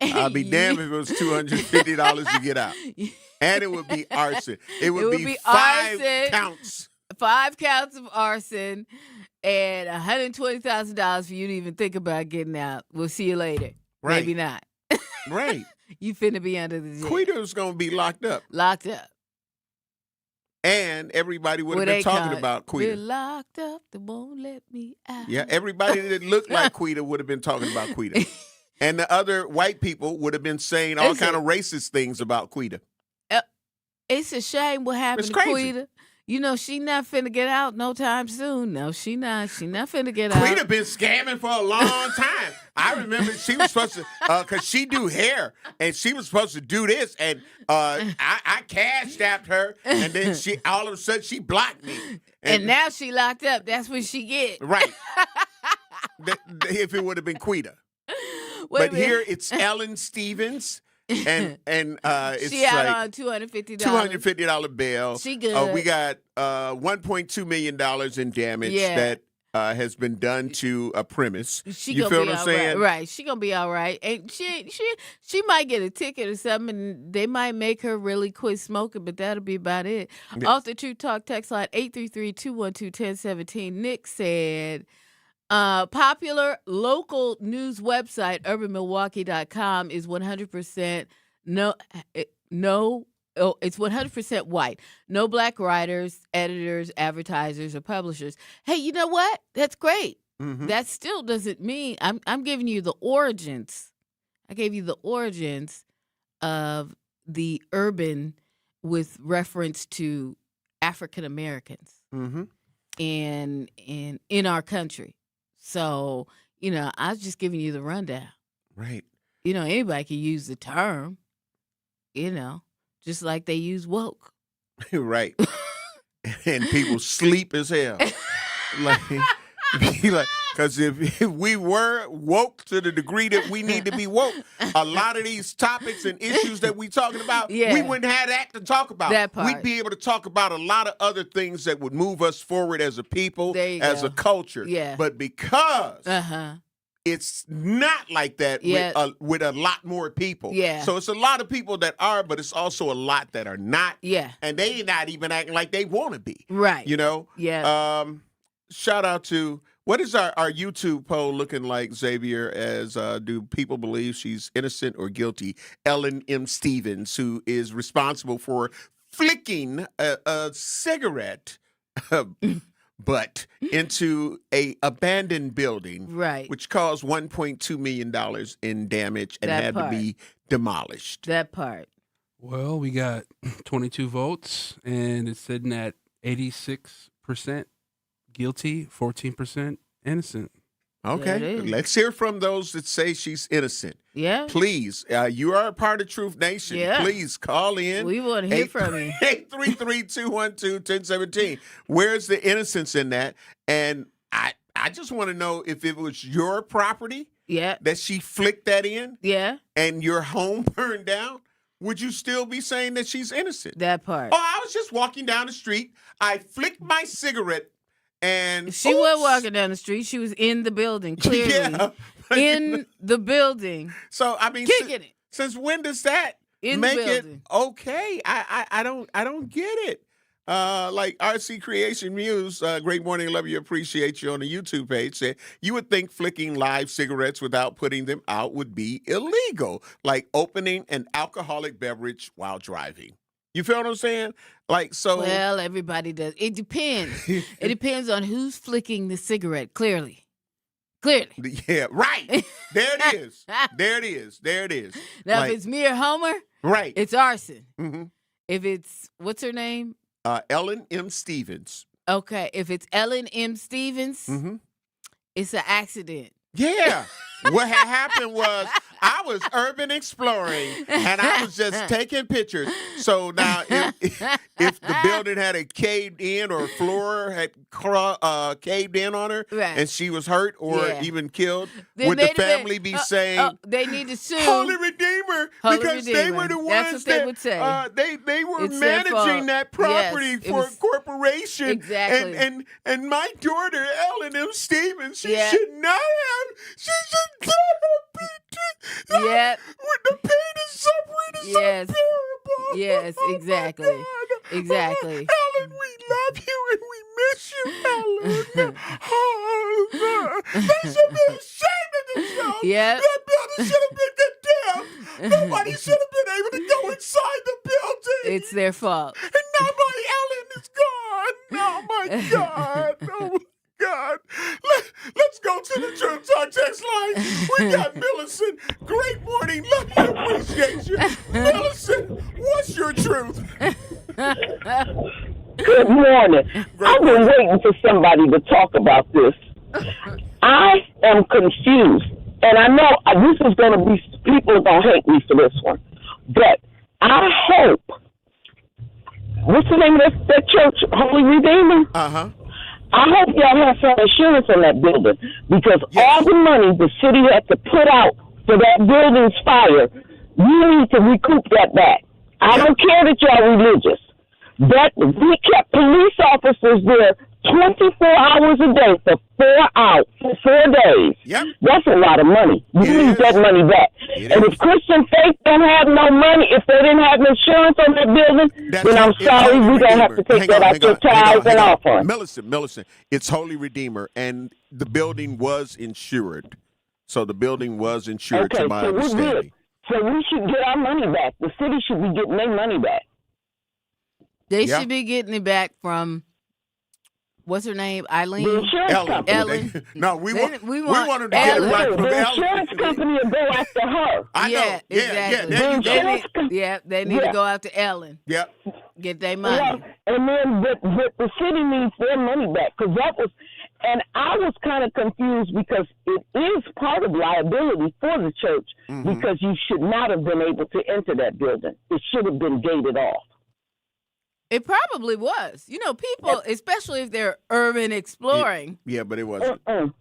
I'd be damned if it was $250 to get out. And it would be arson. It would be 5 counts. 5 counts of arson and $120,000 for you to even think about getting out. We'll see you later. Right. Maybe not. Right. You finna be under the jail. Quita's going to be locked up. Locked up. And everybody would have been talking about Quita. We're locked up. They won't let me out. Yeah, everybody that looked like Quita would have been talking about Quita. And the other white people would have been saying all kind of racist things about Quita. It's a shame what happened to Quita. She not finna get out no time soon. No, she not. She not finna get out. Quita been scamming for a long time. I remember she was supposed to, because she do hair, and she was supposed to do this, and I cash-apped her, and then all of a sudden she blocked me. And now she locked up. That's what she get. Right. If it would have been Quita. But here it's Ellen Stevens. And it's she out like on $250 bail. She good. We got $1.2 million in damage that has been done to a premise. You feel what I'm saying? Right. She gonna be all right. And she might get a ticket or something, and they might make her really quit smoking, but that'll be about it. Yeah. Off the True Talk text line 833-212-1017. Nick said, popular local news website urbanmilwaukee.com is 100% it's 100% white. No black writers, editors, advertisers, or publishers. Hey, you know what? That's great. Mm-hmm. That still doesn't mean I'm giving you the origins. I gave you the origins of the urban with reference to African Americans in our country. So, I was just giving you the rundown. Right. Anybody can use the term, just like they use woke. Right. And people sleep as hell. Because if we were woke to the degree that we need to be woke, a lot of these topics and issues that we talking about, we wouldn't have that to talk about. That part. We'd be able to talk about a lot of other things that would move us forward as a people, as a culture. Yeah. But because it's not like that with a lot more people. Yeah. So it's a lot of people that are, but it's also a lot that are not. Yeah. And they not even acting like they want to be. Right. Yeah. Shout out to, what is our YouTube poll looking like, Xavier, as do people believe she's innocent or guilty? Ellen M. Stevens, who is responsible for flicking a cigarette butt into a abandoned building, which caused $1.2 million in damage and had to be demolished. That part. Well, we got 22 votes, and it's sitting at 86% guilty, 14% innocent. Okay, let's hear from those that say she's innocent. Yeah. Please, you are a part of Truth Nation. Yeah. Please call in. We want to hear from you. 833-212-1017. Where's the innocence in that? And I just want to know if it was your property that she flicked that in and your home burned down, would you still be saying that she's innocent? That part. Oh, I was just walking down the street. I flicked my cigarette and she was walking down the street. She was in the building, clearly. In the building. So, I mean, kicking it. Since when does that make it okay? I don't get it. Like RC Creation Muse, great morning, love you, appreciate you on the YouTube page, said you would think flicking live cigarettes without putting them out would be illegal, like opening an alcoholic beverage while driving. You feel what I'm saying? Like, so. Well, everybody does. It depends. It depends on who's flicking the cigarette, clearly. Yeah, right. There it is. There it is. Now, if it's me or Homer, right, it's arson. Mm-hmm. If it's, what's her name? Ellen M. Stevens. Okay, if it's Ellen M. Stevens, it's an accident. Yeah. What had happened was I was urban exploring and I was just taking pictures. So now if the building had a caved in or floor had caved in on her and she was hurt or even killed, then would the family be saying they need to sue Holy Redeemer because they were the ones they would say. They were managing that property for a corporation. Exactly. And my daughter Ellen M. Stevens, she should not have yeah. The pain and suffering is so terrible. Yes, exactly. Exactly. Ellen, we love you and we miss you, Ellen. They should be ashamed of themselves. Yeah. That building should have been condemned. Nobody should have been able to go inside the building. It's their fault. And now my Ellen is gone. Oh, my God. Oh, my God. Let's go to the Truth Talk text line. We got Millicent. Great morning. Love you. Appreciate you. Millicent, what's your truth? Good morning. I've been waiting for somebody to talk about this. I am confused. And I know this is going to be, people are going to hate me for this one. But I hope, what's the name of that church? Holy Redeemer? Uh-huh. I hope y'all have some insurance on that building because all the money the city had to put out for that building's fire, you need to recoup that back. I don't care that y'all religious. That we kept police officers there 24 hours a day for 4 days. Yep. That's a lot of money. You need that money back. And if Christian Faith don't have no money, if they didn't have insurance on that building, then I'm sorry, we're going to have to take that out your tithes and offering. Millicent, it's Holy Redeemer, and the building was insured. So the building was insured, to my understanding. So we should get our money back. The city should be getting their money back. They should be getting it back from, what's her name? Eileen? The insurance company. Ellen. We want them to Ellen. get it back from The Ellen. insurance company will go after her. I know. Exactly. There you go. They need to go after Ellen. Yep. Get their money. Yeah. And then the city needs their money back because that was, and I was kind of confused because it is part of liability for the church because you should not have been able to enter that building. It should have been gated off. It probably was. You know, people, especially if they're urban exploring. Yeah, but it wasn't. It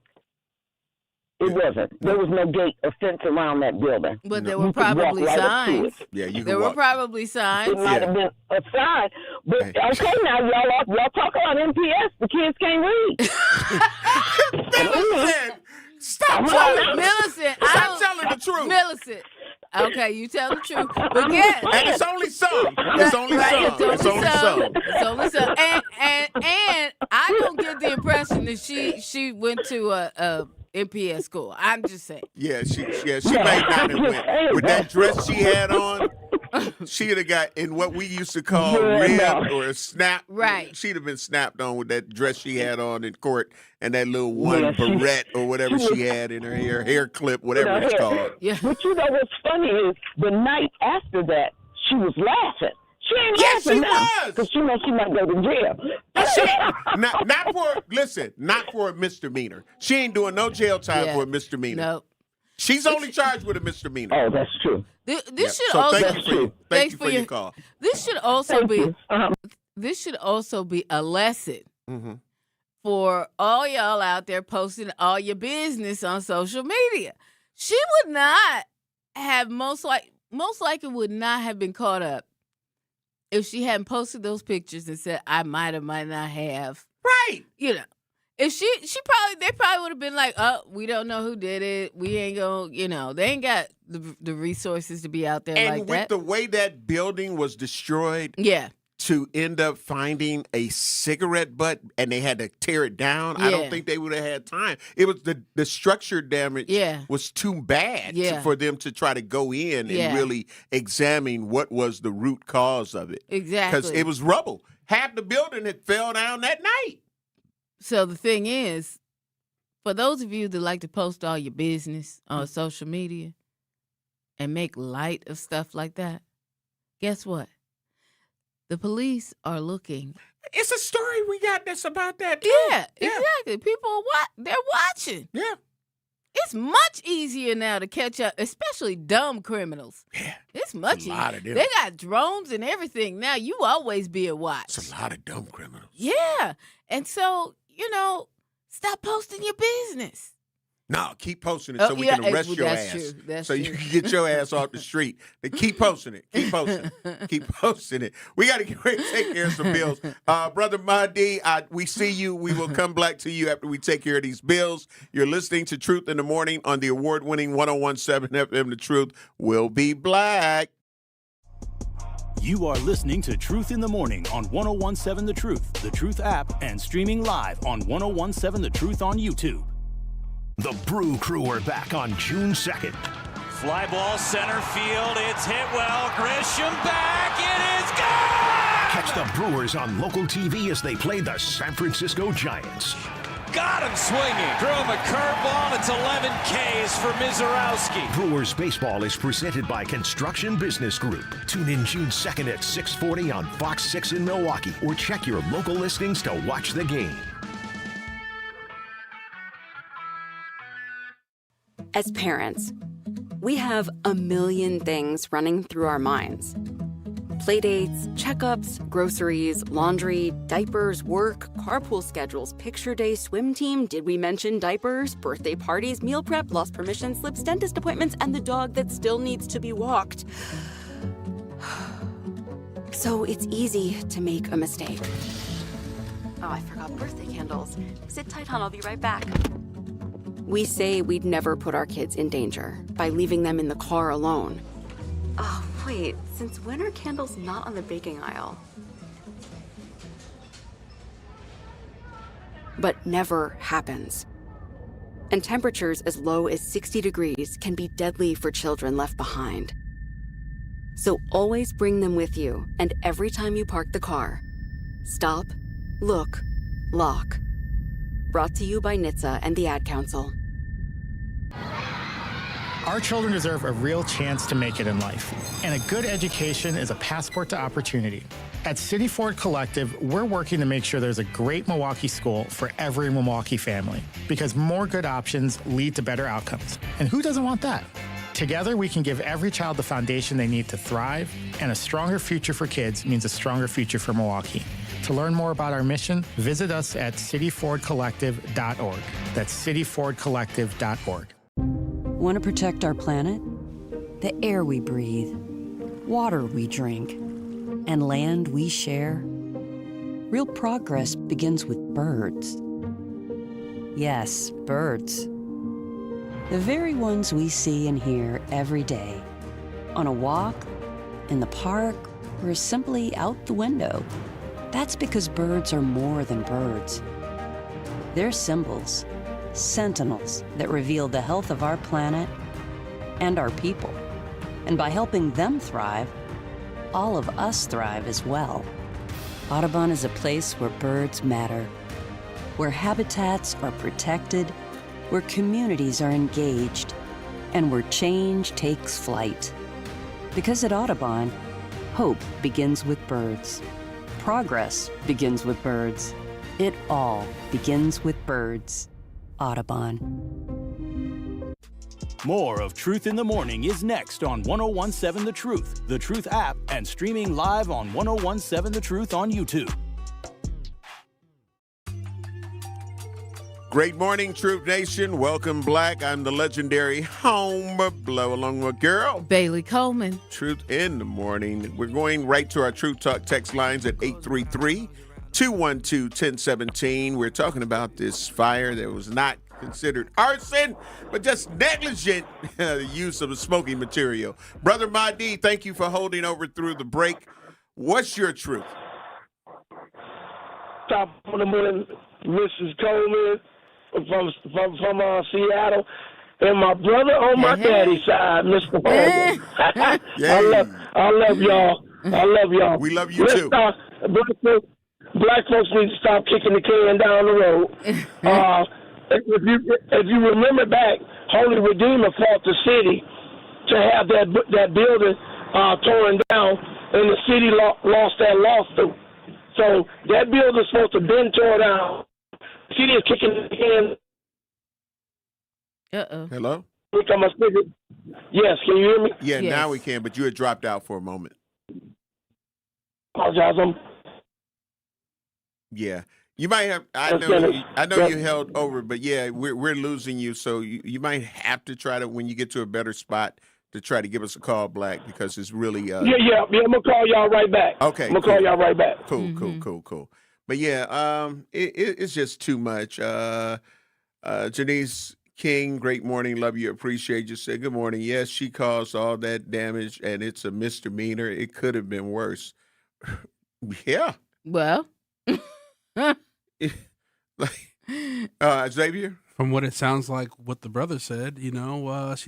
wasn't. There was no gate or fence around that building. But there were probably signs. Yeah, there were probably signs. It might have been a sign. But okay, now y'all talk about MPS. The kids can't read. Millicent, stop telling the truth. Millicent. Okay, you tell the truth. But yeah, and it's only some. It's only some. And I don't get the impression that she went to a MPS school. I'm just saying. Yeah, she may not have went with that dress she had on. She'd have got in what we used to call ribbed or a snap. Right. She'd have been snapped on with that dress she had on in court and that little barrette or whatever she had in her hair clip, whatever it's called. Yeah. But you know what's funny is the night after that, she was laughing. She ain't Yes, laughing she now was. because she knows she might go to jail. not for a misdemeanor. She ain't doing no jail time for a misdemeanor. Nope. She's only charged with a misdemeanor. Oh, that's true. This should so also thank you for your call. This should also be this should also be a lesson for all y'all out there posting all your business on social media. She would not have most likely would not have been caught up if she hadn't posted those pictures and said, I might not have. Right. You know. If they probably would have been like, oh, we don't know who did it. We ain't gonna, they ain't got the resources to be out there And like with that. the way that building was destroyed, to end up finding a cigarette butt and they had to tear it down, I don't think they would have had time. It was the structure damage was too bad for them to try to go in and really examine what was the root cause of it. Exactly. Because it was rubble. Half the building had fell down that night. So the thing is, for those of you that like to post all your business on social media and make light of stuff like that, guess what? The police are looking. It's a story we got that's about that too. Yeah, exactly. People they're watching. Yeah. It's much easier now to catch up, especially dumb criminals. Yeah. It's much easier. lot of them. They got drones and everything now. You always be a watch. It's a lot of dumb criminals. Yeah. And so, stop posting your business. No, keep posting it so we can arrest your ass. True. That's so true. you can get your ass off the street. Then keep posting it. Keep posting it. Keep posting it. We got to get ready to take care of some bills. Brother Mahdi, we see you. We will come back to you after we take care of these bills. You're listening to Truth in the Morning on the award-winning 101.7 FM. The Truth will be black. You are listening to Truth in the Morning on 101.7 The Truth app, and streaming live on 101.7 The Truth on YouTube. The Brew Crew are back on June 2nd. Fly ball center field. It's hit well. Grisham back. It is gone! Catch the Brewers on local TV as they play the San Francisco Giants. Got him swinging. Threw him a curveball. It's 11 Ks for Mizorowski. Brewers baseball is presented by Construction Business Group. Tune in June 2nd at 6:40 on Fox 6 in Milwaukee, or check your local listings to watch the game. As parents, we have a million things running through our minds. Playdates, checkups, groceries, laundry, diapers, work, carpool schedules, picture day, swim team, did we mention diapers, birthday parties, meal prep, lost permission slips, dentist appointments, and the dog that still needs to be walked. So it's easy to make a mistake. Oh, I forgot birthday candles. Sit tight, hon, I'll be right back. We say we'd never put our kids in danger by leaving them in the car alone. Oh, wait, since when are candles not on the baking aisle? But never happens. And temperatures as low as 60 degrees can be deadly for children left behind. So always bring them with you, and every time you park the car, stop, look, lock. Brought to you by NHTSA and the Ad Council. Our children deserve a real chance to make it in life, and a good education is a passport to opportunity. At City Ford Collective, we're working to make sure there's a great Milwaukee school for every Milwaukee family, because more good options lead to better outcomes. And who doesn't want that? Together, we can give every child the foundation they need to thrive, and a stronger future for kids means a stronger future for Milwaukee. To learn more about our mission, visit us at cityfordcollective.org. That's cityfordcollective.org. Want to protect our planet? The air we breathe, water we drink, and land we share? Real progress begins with birds. Yes, birds. The very ones we see and hear every day. On a walk, in the park, or simply out the window. That's because birds are more than birds. They're symbols, sentinels that reveal the health of our planet and our people. And by helping them thrive, all of us thrive as well. Audubon is a place where birds matter, where habitats are protected, where communities are engaged, and where change takes flight. Because at Audubon, Hope begins with birds. Progress begins with birds. It all begins with birds. Audubon. More of Truth in the Morning is next on 1017 The Truth, The Truth app, and streaming live on 1017 The Truth on YouTube. Great morning, Truth Nation. Welcome, Black. I'm the legendary Home Blow along with girl Bailey Coleman. Truth in the Morning. We're going right to our Truth Talk text lines at 833-212-1017. We're talking about this fire that was not considered arson, but just negligent use of a smoking material. Brother Mahdi, thank you for holding over through the break. What's your truth? Top of the morning, Mrs. Coleman from Seattle, and my brother on my daddy's side, Mr. Coleman. I love y'all. I love y'all. We love you too. Black folks need to stop kicking the can down the road. If you remember back, Holy Redeemer fought the city to have that building torn down, and the city lost that lawsuit. So that building's supposed to have been torn down. The city is kicking the can. Hello? Yes, can you hear me? Yeah, yes. Now we can, but you had dropped out for a moment. Apologize. Yeah. You might have. I know you held over, but yeah, we're losing you. So you might have to try to, when you get to a better spot, to try to give us a call, Black, because it's really. Yeah. I'm gonna call y'all right back. Okay. I'm gonna call y'all right back. Cool. But yeah, it's just too much. Janice King, great morning, love you, appreciate you. Say good morning. Yes, she caused all that damage, and it's a misdemeanor. It could have been worse. Yeah. Well. Xavier? From what it sounds like, what the brother said, she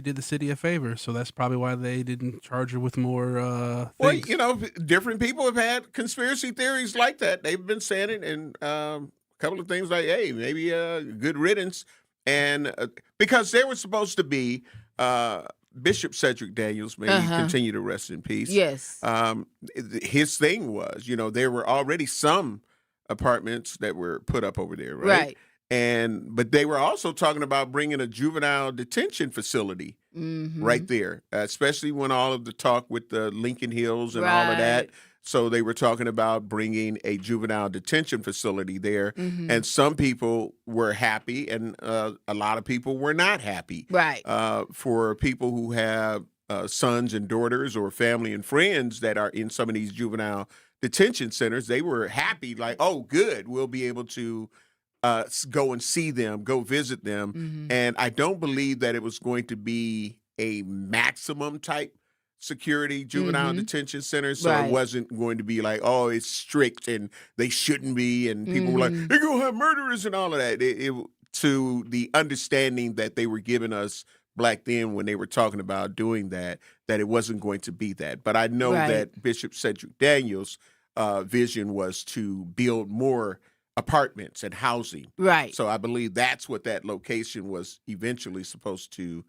did the city a favor, so that's probably why they didn't charge her with more things. Well, different people have had conspiracy theories like that. They've been saying it, and a couple of things like, hey, maybe good riddance. And because they were supposed to be Bishop Cedric Daniels, may he continue to rest in peace. Yes. His thing was, there were already some apartments that were put up over there, right? But they were also talking about bringing a juvenile detention facility right there, especially when all of the talk with the Lincoln Hills and all of that. So they were talking about bringing a juvenile detention facility there, and some people were happy, and a lot of people were not happy. Right. For people who have sons and daughters or family and friends that are in some of these juvenile detention centers, they were happy, like, oh, good, we'll be able to go and see them, go visit them. And I don't believe that it was going to be a maximum type security juvenile detention center. So it wasn't going to be like, oh, it's strict and they shouldn't be. And people were like, they're going to have murderers and all of that. To the understanding that they were giving us Black then when they were talking about doing that it wasn't going to be that. But I know that Bishop Cedric Daniels' vision was to build more apartments and housing. Right. So I believe that's what that location was eventually supposed to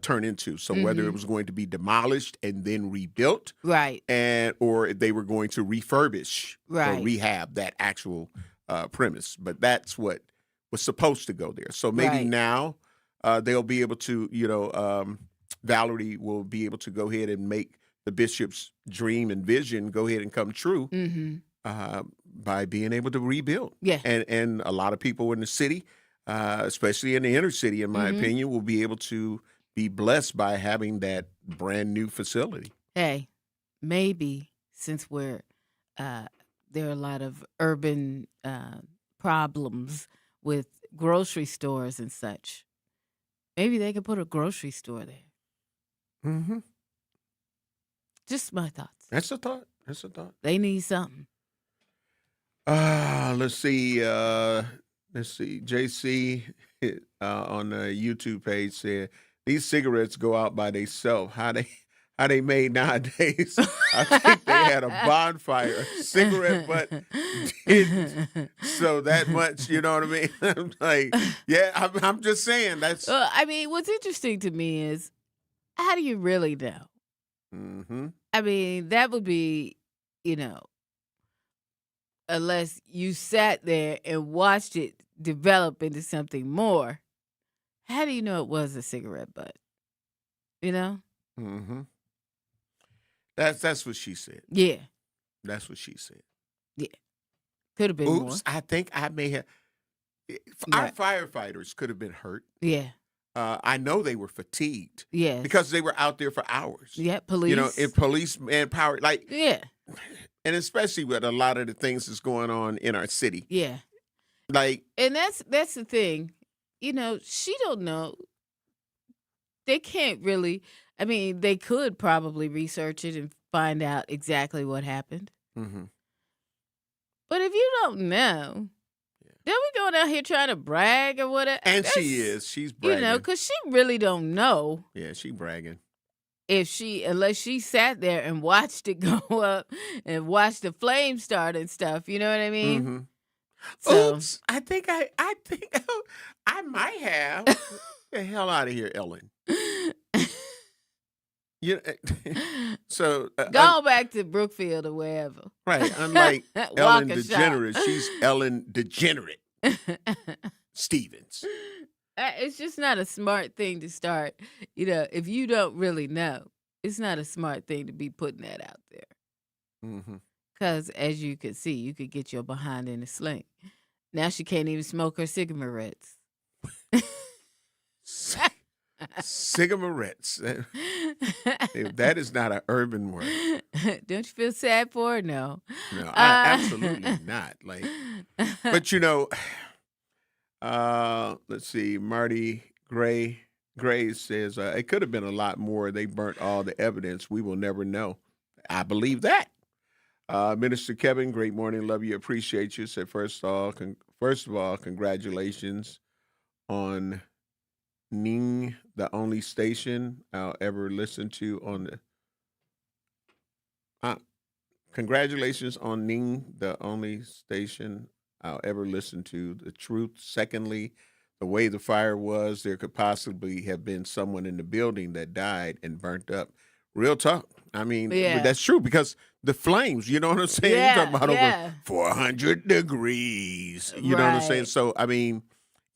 turn into. So whether it was going to be demolished and then rebuilt, or they were going to refurbish or rehab that actual premise. But that's what was supposed to go there. So maybe now they'll be able to, Valerie will be able to go ahead and make the bishop's dream and vision go ahead and come true by being able to rebuild. Yeah. And a lot of people in the city, especially in the inner city, in my opinion, will be able to be blessed by having that brand new facility. Hey, maybe since there are a lot of urban problems with grocery stores and such, maybe they could put a grocery store there. Just my thoughts. That's a thought. They need something. Let's see. JC on the YouTube page said these cigarettes go out by themselves. How they made nowadays? I think they had a bonfire, cigarette butt didn't. So that much, you know what I mean? I'm like, yeah, I'm just saying that's. Well, I mean, what's interesting to me is, how do you really know? Mm-hmm. I mean, that would be, unless you sat there and watched it develop into something more. How do you know it was a cigarette butt? Mm-hmm. That's what she said. Yeah. That's what she said. Yeah. Could have been more. Oops, I think I may have. Our firefighters could have been hurt. Yeah. I know they were fatigued. Yes. Because they were out there for hours. Yeah, police. In police manpower. Yeah. And especially with a lot of the things that's going on in our city. Yeah. And that's the thing. She don't know. They can't really. I mean, they could probably research it and find out exactly what happened. Mm-hmm. But if you don't know, then we going out here trying to brag or whatever. And she's bragging. Because she really don't know. Yeah, she bragging. Unless she sat there and watched it go up and watched the flames start and stuff. You know what I mean? Mm-hmm. So, oops, I think I might have. Get the hell out of here, Ellen. So go back to Brookfield or wherever. Right. Unlike Ellen DeGeneres, she's Ellen Degenerate Stevens. It's just not a smart thing to start. If you don't really know, it's not a smart thing to be putting that out there. Mm-hmm. Because as you could see, you could get your behind in a sling. Now she can't even smoke her cigarettes. Cigarettes. That is not an urban word. Don't you feel sad for her? No. No, absolutely not. But let's see. Marty Gray says it could have been a lot more. They burnt all the evidence. We will never know. I believe that. Minister Kevin, great morning. Love you. Appreciate you. Said first of all, congratulations on Ning, the only station I'll ever listen to on the. Congratulations on Ning, the only station I'll ever listen to. The truth. Secondly, the way the fire was, there could possibly have been someone in the building that died and burnt up. Real talk. I mean, that's true because the flames, you know what I'm saying? Yeah, you're talking about over 400 degrees. You know what I'm saying? So, I mean,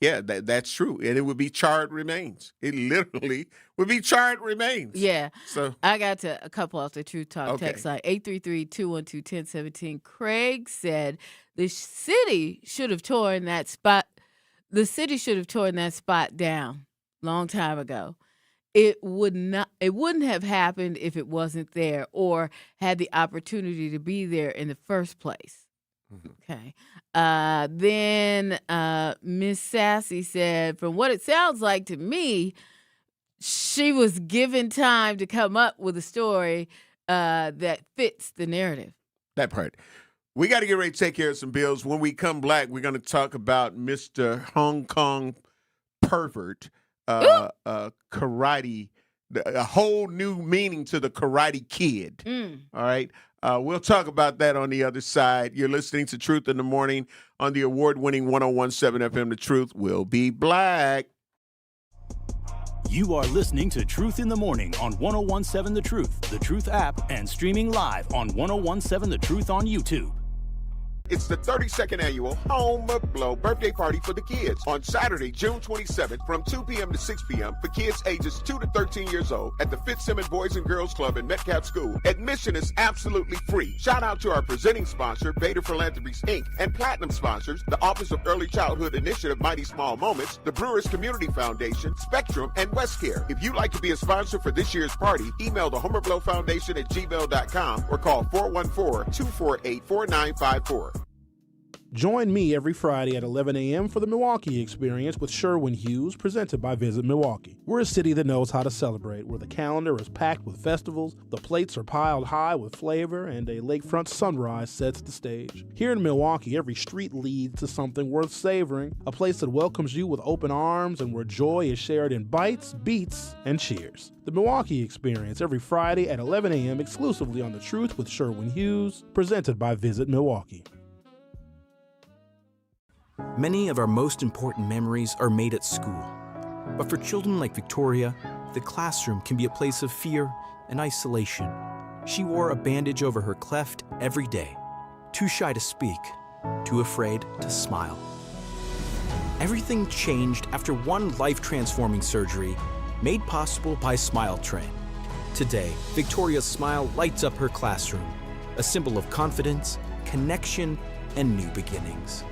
yeah, that's true. And it would be charred remains. It literally would be charred remains. Yeah. So I got to a couple off the Truth Talk text line, 833-212-1017. Craig said the city should have torn that spot. The city should have torn that spot down long time ago. It wouldn't have happened if it wasn't there or had the opportunity to be there in the first place. Mm-hmm. Okay. Then Miss Sassy said, from what it sounds like to me, she was given time to come up with a story that fits the narrative. That part. We got to get ready to take care of some bills. When we come back, we're going to talk about Mr. Hong Kong pervert. Karate, a whole new meaning to the Karate Kid. All right. We'll talk about that on the other side. You're listening to Truth in the Morning on the award-winning 101.7 FM. The Truth will be black. You are listening to Truth in the Morning on 101.7 The Truth app, and streaming live on 101.7 The Truth on YouTube. It's the 32nd annual Home Blow birthday party for the kids on Saturday, June 27th from 2 p.m. to 6 p.m. for kids ages 2 to 13 years old at the Fitzsimmons Boys and Girls Club in Metcalf School. Admission is absolutely free. Shout out to our presenting sponsor, Beta Philanthropies, Inc., and platinum sponsors, the Office of Early Childhood Initiative, Mighty Small Moments, the Brewers Community Foundation, Spectrum, and WestCare. If you'd like to be a sponsor for this year's party, email the Homer Blow Foundation at gmail.com or call 414-248-4954. Join me every Friday at 11 a.m. for the Milwaukee Experience with Sherwin Hughes, presented by Visit Milwaukee. We're a city that knows how to celebrate, where the calendar is packed with festivals, the plates are piled high with flavor, and a lakefront sunrise sets the stage. Here in Milwaukee, every street leads to something worth savoring, a place that welcomes you with open arms and where joy is shared in bites, beats, and cheers. The Milwaukee Experience every Friday at 11 a.m. exclusively on The Truth with Sherwin Hughes, presented by Visit Milwaukee. Many of our most important memories are made at school. But for children like Victoria, the classroom can be a place of fear and isolation. She wore a bandage over her cleft every day, too shy to speak, too afraid to smile. Everything changed after one life-transforming surgery made possible by Smile Train. Today, Victoria's smile lights up her classroom, a symbol of confidence, connection, and new beginnings.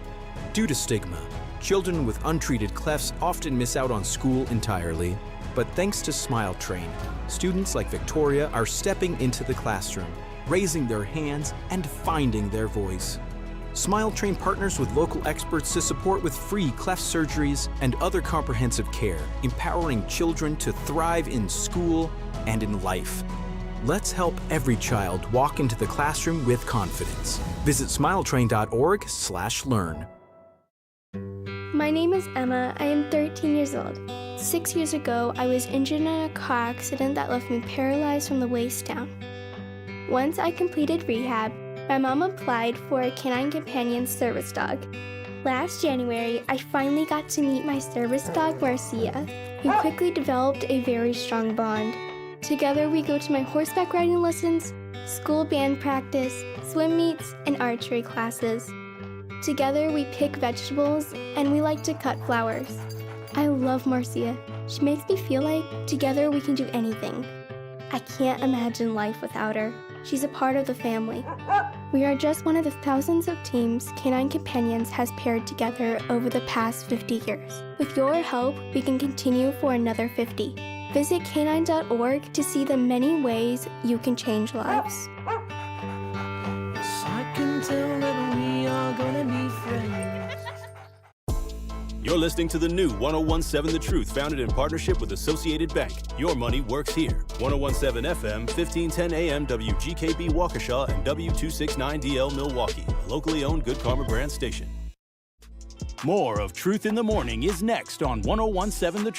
Due to stigma, children with untreated clefts often miss out on school entirely, but thanks to Smile Train, students like Victoria are stepping into the classroom, raising their hands, and finding their voice. Smile Train partners with local experts to support with free cleft surgeries and other comprehensive care, empowering children to thrive in school and in life. Let's help every child walk into the classroom with confidence. Visit smiletrain.org/learn. My name is Emma. I am 13 years old. 6 years ago, I was injured in a car accident that left me paralyzed from the waist down. Once I completed rehab, my mom applied for a canine companion service dog. Last January, I finally got to meet my service dog, Marcia. We quickly developed a very strong bond. Together, we go to my horseback riding lessons, school band practice, swim meets, and archery classes. Together, we pick vegetables, and we like to cut flowers. I love Marcia. She makes me feel like together we can do anything. I can't imagine life without her. She's a part of the family. We are just one of the thousands of teams Canine Companions has paired together over the past 50 years. With your help, we can continue for another 50. Visit canine.org to see the many ways you can change lives. I can tell that we are gonna be friends. You're listening to the new 1017 The Truth, founded in partnership with Associated Bank. Your money works here. 1017 FM, 1510 AM, WGKB Waukesha, and W269DL Milwaukee, a locally owned Good Karma brand station. More of Truth in the Morning is next on 1017 The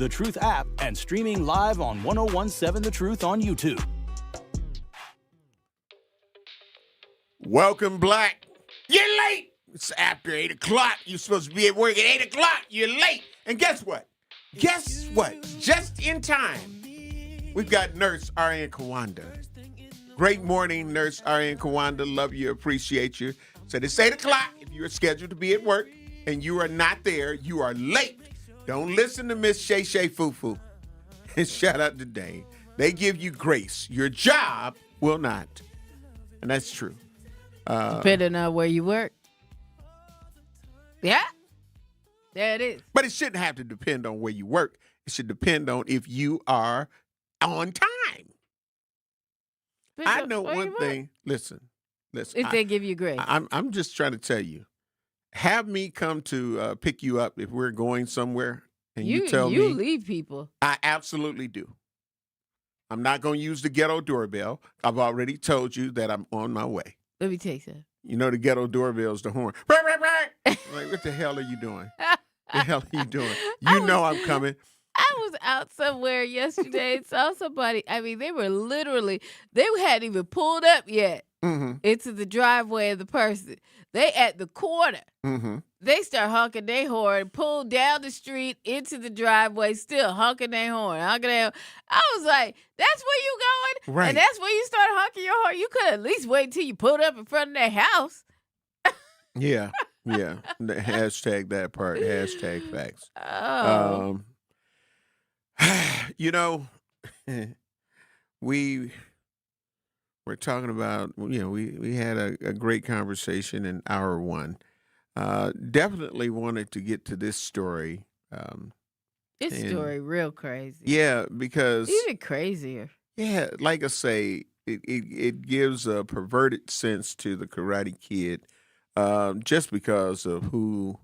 Truth app, and streaming live on 1017 The Truth on YouTube. Welcome, Black. You're late. It's after 8 o'clock. You're supposed to be at work at 8 o'clock. You're late. And guess what? Just in time, we've got Nurse RN Kawanda. Great morning, Nurse RN Kawanda. Love you, appreciate you. Said it's 8 o'clock. If you're scheduled to be at work and you are not there, you are late. Don't listen to Miss Shay Shay Foo Foo. And shout out to Dane. They give you grace. Your job will not. And that's true. Depending on where you work. Yeah. There it is. But it shouldn't have to depend on where you work. It should depend on if you are on time. I know one thing. Listen. If they give you grace. I'm just trying to tell you. Have me come to pick you up if we're going somewhere and you tell me. You leave people. I absolutely do. I'm not going to use the ghetto doorbell. I've already told you that I'm on my way. Let me take that. You know the ghetto doorbell's the horn. Like, what the hell are you doing? The hell are you doing? You know I'm coming. I was out somewhere yesterday and saw somebody. I mean, they hadn't even pulled up yet into the driveway of the person. They at the corner. They start honking their horn, pull down the street into the driveway, still honking their horn. I was like, that's where you going? Right. And that's where you start honking your horn? You could at least wait until you pulled up in front of their house. Yeah. Hashtag that part. Hashtag facts. Oh. You know, we're talking about, we had a great conversation in hour one. Definitely wanted to get to this story. This story real crazy. Yeah, because even crazier. Yeah, like I say, it gives a perverted sense to the Karate Kid, just because of who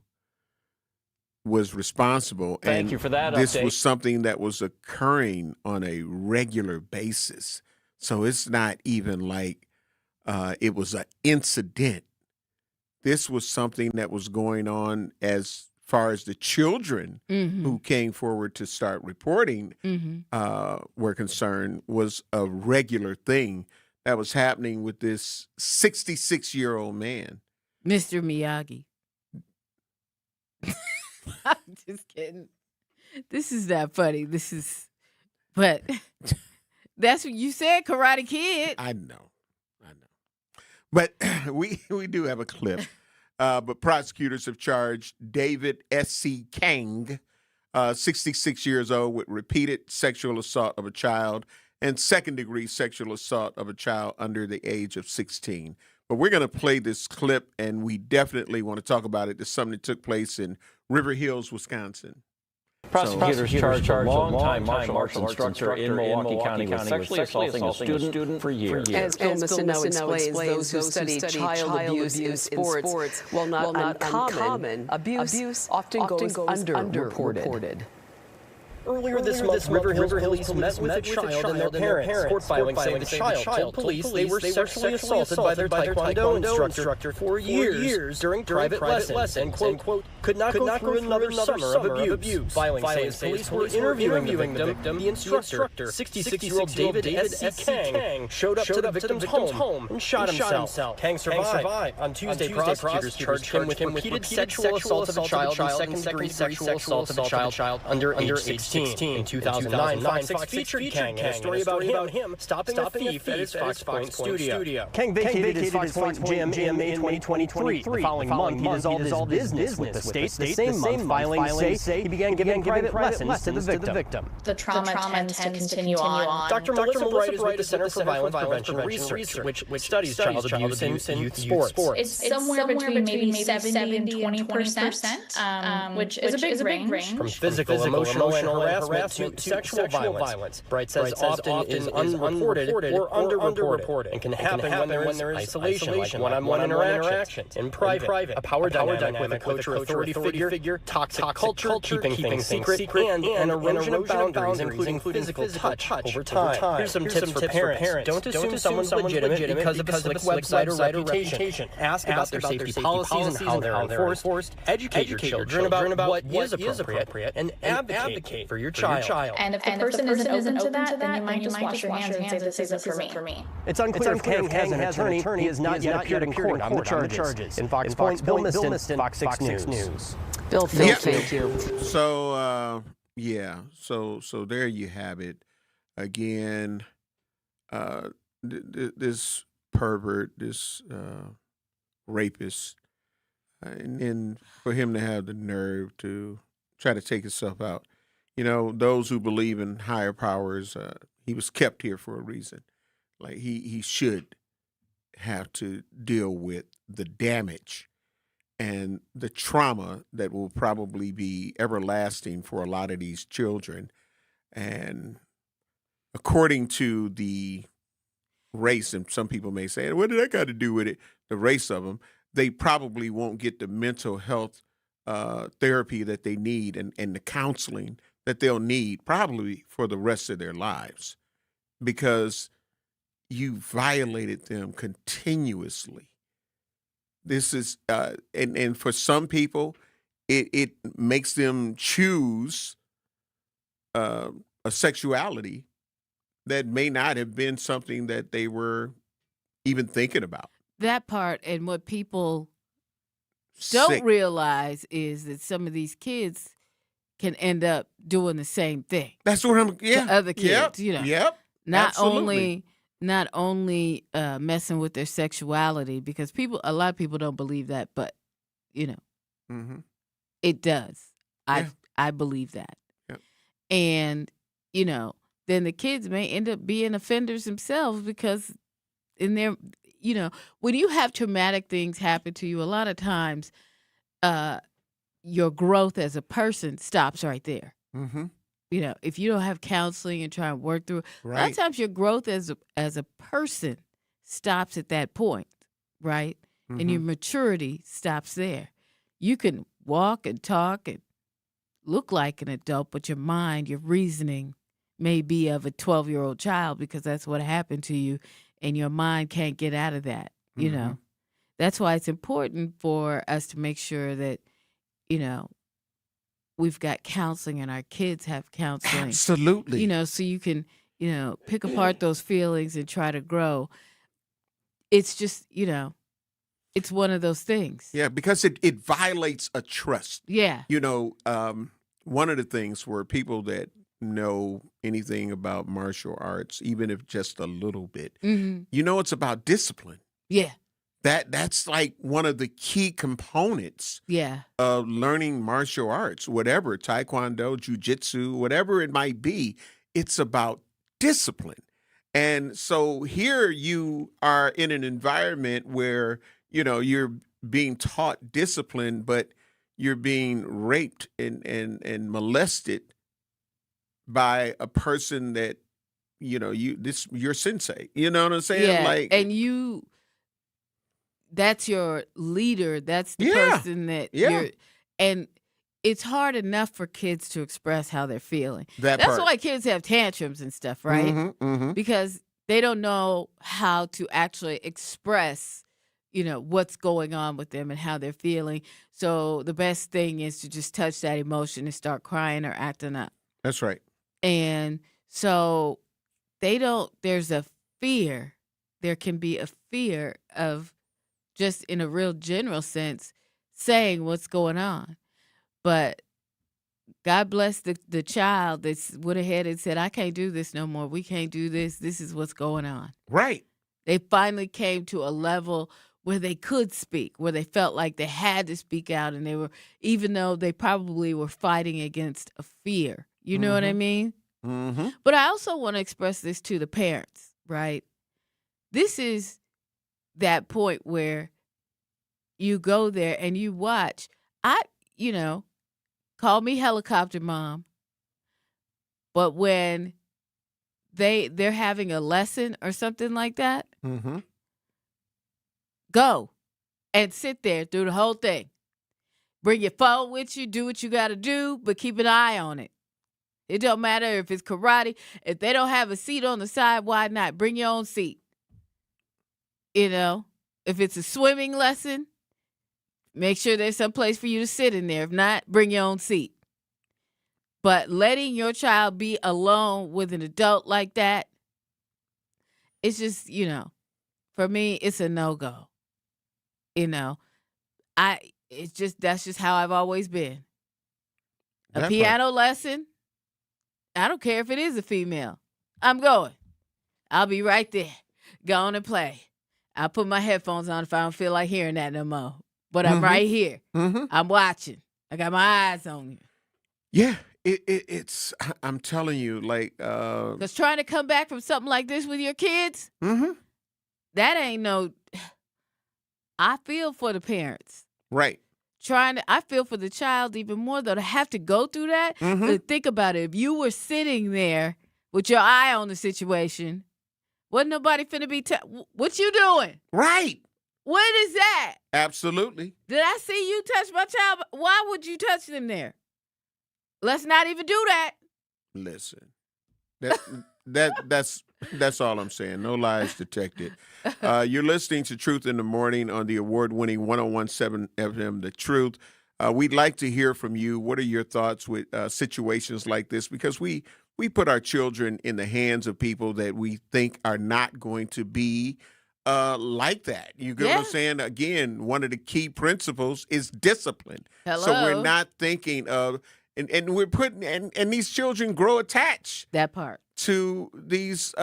was responsible. Thank you for that This update. was something that was occurring on a regular basis. So it's not even like it was an incident. This was something that was going on as far as the children who came forward to start reporting were concerned, was a regular thing that was happening with this 66-year-old man. Mr. Miyagi. I'm just kidding. This is not funny. This is But that's what you said, Karate Kid. I know. But we do have a clip. But prosecutors have charged David S.C. Kang, 66 years old, with repeated sexual assault of a child and second-degree sexual assault of a child under the age of 16. But we're going to play this clip, and we definitely want to talk about it. It's something that took place in River Hills, Wisconsin. Prosecutors charged a long-time martial arts instructor in Milwaukee County with sexually assaulting a student for years. As Bill Misson now explains, those who study child abuse in sports, while not uncommon, abuse often goes underreported. Earlier this month, River Hills police met with a child and their parents. Court filing saying the child told police they were sexually assaulted by their Taekwondo instructor for years during private lessons and, quote, could not go through another summer of abuse. Filing says police were interviewing the victim. The instructor, 66-year-old David S.C. Kang, showed up to the victim's home and shot himself. Kang survived. On Tuesday, prosecutors charged him with repeated sexual assault of a child and second-degree sexual assault of a child under age 16. In 2009, Fox 6 featured Kang in a story about him stopping a thief at his Fox Point studio. Kang vacated his Fox Point gym in May 2023. The following month, he dissolved his business with the state. The same month, filings say he began giving private lessons to the victim. The trauma tends to continue on. Dr. Melissa Bright is with the Center for Violence Prevention Research, which studies child abuse in youth sports. It's somewhere between maybe 70 and 20%, which is a big range. From physical, emotional, and harassment to sexual violence. Bright says often is unreported or underreported and can happen when there is isolation, like one-on-one interactions. In private, a power dynamic with a coach or authority figure, toxic culture, keeping things secret, and an erosion of boundaries, including physical touch over time. Here's some tips for parents. Don't assume someone's legitimate because of a slick website or reputation. Ask about their safety policies and how they're enforced. Educate your children about what is appropriate and advocate for your child. And if the person isn't open to that, then you might just wash your hands and say, this isn't for me. It's unclear if Kang has an attorney. He has not yet appeared in court on the charges. In Fox Point, Bill Miston, Fox 6 News. Bill, thank you. So, so there you have it. Again, this pervert, this rapist, and then for him to have the nerve to try to take himself out. You know, those who believe in higher powers, he was kept here for a reason. Like he should have to deal with the damage and the trauma that will probably be everlasting for a lot of these children. And according to the race, and some people may say, what did that got to do with it? The race of them, they probably won't get the mental health therapy that they need and the counseling that they'll need probably for the rest of their lives, because you violated them continuously. This is, and for some people, it makes them choose a sexuality that may not have been something that they were even thinking about. That part, and what people don't realize is that some of these kids can end up doing the same thing. That's what I'm. Yeah, to other kids. You know. Yep. Not only messing with their sexuality, because a lot of people don't believe that, but you know, it does. I believe that. Yep. And you know, then the kids may end up being offenders themselves, because in their, you know, when you have traumatic things happen to you, a lot of times, your growth as a person stops right there. Mm-hmm. You know, if you don't have counseling and try and work through it, a lot of times your growth as a person stops at that point, right? Mm-hmm. And your maturity stops there. You can walk and talk and look like an adult, but your mind, your reasoning may be of a 12-year-old child, because that's what happened to you, and your mind can't get out of that, you know. That's why it's important for us to make sure that, you know, we've got counseling and our kids have counseling. Absolutely. You know, so you can, you know, pick apart those feelings and try to grow. It's just, you know, it's one of those things. Yeah, because it violates a trust. Yeah. You know, one of the things were people that know anything about martial arts, even if just a little bit, Mm-hmm. you know it's about discipline. Yeah. That's like one of the key components Yeah. of learning martial arts, whatever, taekwondo, jujitsu, whatever it might be. It's about discipline. And so here you are in an environment where, you know, you're being taught discipline, but you're being raped and molested by a person that, you know, your sensei. You know what I'm saying? Yeah. Like, And that's your leader. That's the person that you're, and it's hard enough for kids to express how they're feeling. That's why kids have tantrums and stuff, right? Mm-hmm, mm-hmm. Because they don't know how to actually express, you know, what's going on with them and how they're feeling. So the best thing is to just touch that emotion and start crying or acting up. That's right. And so there's a fear. There can be a fear of, just in a real general sense, saying what's going on. But God bless the child that went ahead and said, I can't do this no more. We can't do this. This is what's going on. Right. They finally came to a level where they could speak, where they felt like they had to speak out. And they were, even though they probably were fighting against a fear. You know what I mean? Mm-hmm. But I also want to express this to the parents, right? This is that point where you go there and you watch. Call me helicopter mom, but when they're having a lesson or something like that, go and sit there through the whole thing. Bring your phone with you, do what you got to do, but keep an eye on it. It don't matter if it's karate. If they don't have a seat on the side, why not? Bring your own seat. You know, if it's a swimming lesson, make sure there's some place for you to sit in there. If not, bring your own seat. But letting your child be alone with an adult like that, it's just, for me, it's a no-go. That's just how I've always been. A piano lesson, I don't care if it is a female. I'm going. I'll be right there. Go on and play. I'll put my headphones on if I don't feel like hearing that no more. But I'm right here. I'm watching. I got my eyes on you. Yeah, it's. I'm telling you, like, because trying to come back from something like this with your kids, that ain't no. I feel for the parents, right? I feel for the child even more though to have to go through that. But think about it. If you were sitting there with your eye on the situation, wasn't nobody finna be. What you doing? Right. What is that? Absolutely. Did I see you touch my child? Why would you touch them there? Let's not even do that. Listen, that's all I'm saying. No lies detected. You're listening to Truth in the Morning on the award-winning 101.7 FM, The Truth. We'd like to hear from you. What are your thoughts with situations like this? Because we put our children in the hands of people that we think are not going to be like that. You get what I'm saying? Again, one of the key principles is discipline. Hello. So we're not thinking of, and we're putting, and these children grow attached. That part. To these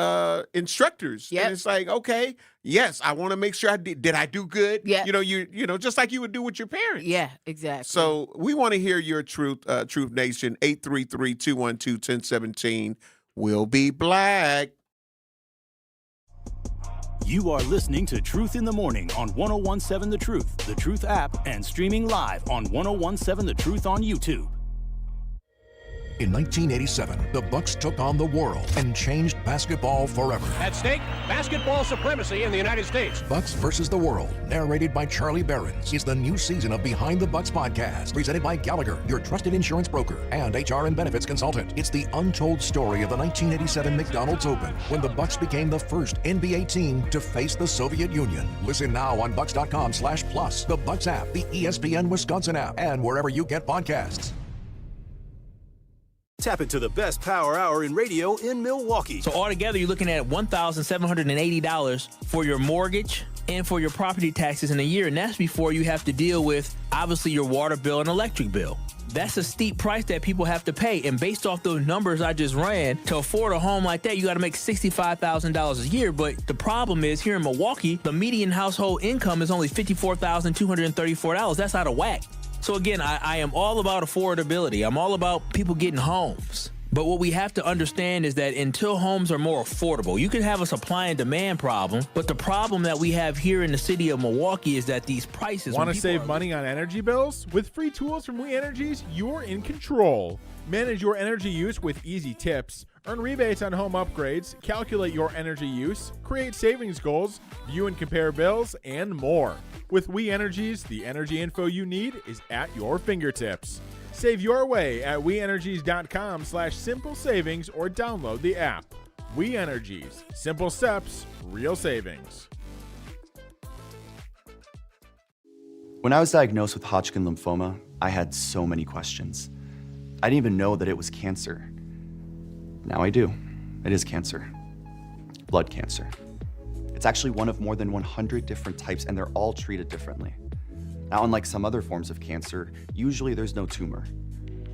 instructors. And it's like, okay, yes, I want to make sure I did I do good? Yeah. You know, just like you would do with your parents. Yeah, exactly. So we want to hear your truth, Truth Nation, 833-212-1017. We'll be black. You are listening to Truth in the Morning on 101.7 The Truth app, and streaming live on 101.7 The Truth on YouTube. In 1987, the Bucks took on the world and changed basketball forever. At stake, basketball supremacy in the United States. Bucks versus the World, narrated by Charlie Behrens, is the new season of Behind the Bucks podcast, presented by Gallagher, your trusted insurance broker and HR and benefits consultant. It's the untold story of the 1987 McDonald's Open, when the Bucks became the first NBA team to face the Soviet Union. Listen now on Bucks.com/plus, the Bucks app, the ESPN Wisconsin app, and wherever you get podcasts. Tap into the best power hour in radio in Milwaukee. So altogether, you're looking at $1,780 for your mortgage and for your property taxes in a year. And that's before you have to deal with, obviously, your water bill and electric bill. That's a steep price that people have to pay. And based off those numbers I just ran, to afford a home like that, you got to make $65,000 a year. But the problem is, here in Milwaukee, the median household income is only $54,234. That's out of whack. So again, I am all about affordability. I'm all about people getting homes. But what we have to understand is that until homes are more affordable, you can have a supply and demand problem, but the problem that we have here in the city of Milwaukee is that these prices... Want to save money on energy bills? With free tools from We Energies, you're in control. Manage your energy use with easy tips. Earn rebates on home upgrades, calculate your energy use, create savings goals, view and compare bills, and more. With We Energies, the energy info you need is at your fingertips. Save your way at WeEnergies.com/simple savings or download the app. We Energies. Simple steps, real savings. When I was diagnosed with Hodgkin lymphoma, I had so many questions. I didn't even know that it was cancer. Now I do. It is cancer. Blood cancer. It's actually one of more than 100 different types, and they're all treated differently. Now, unlike some other forms of cancer, usually there's no tumor.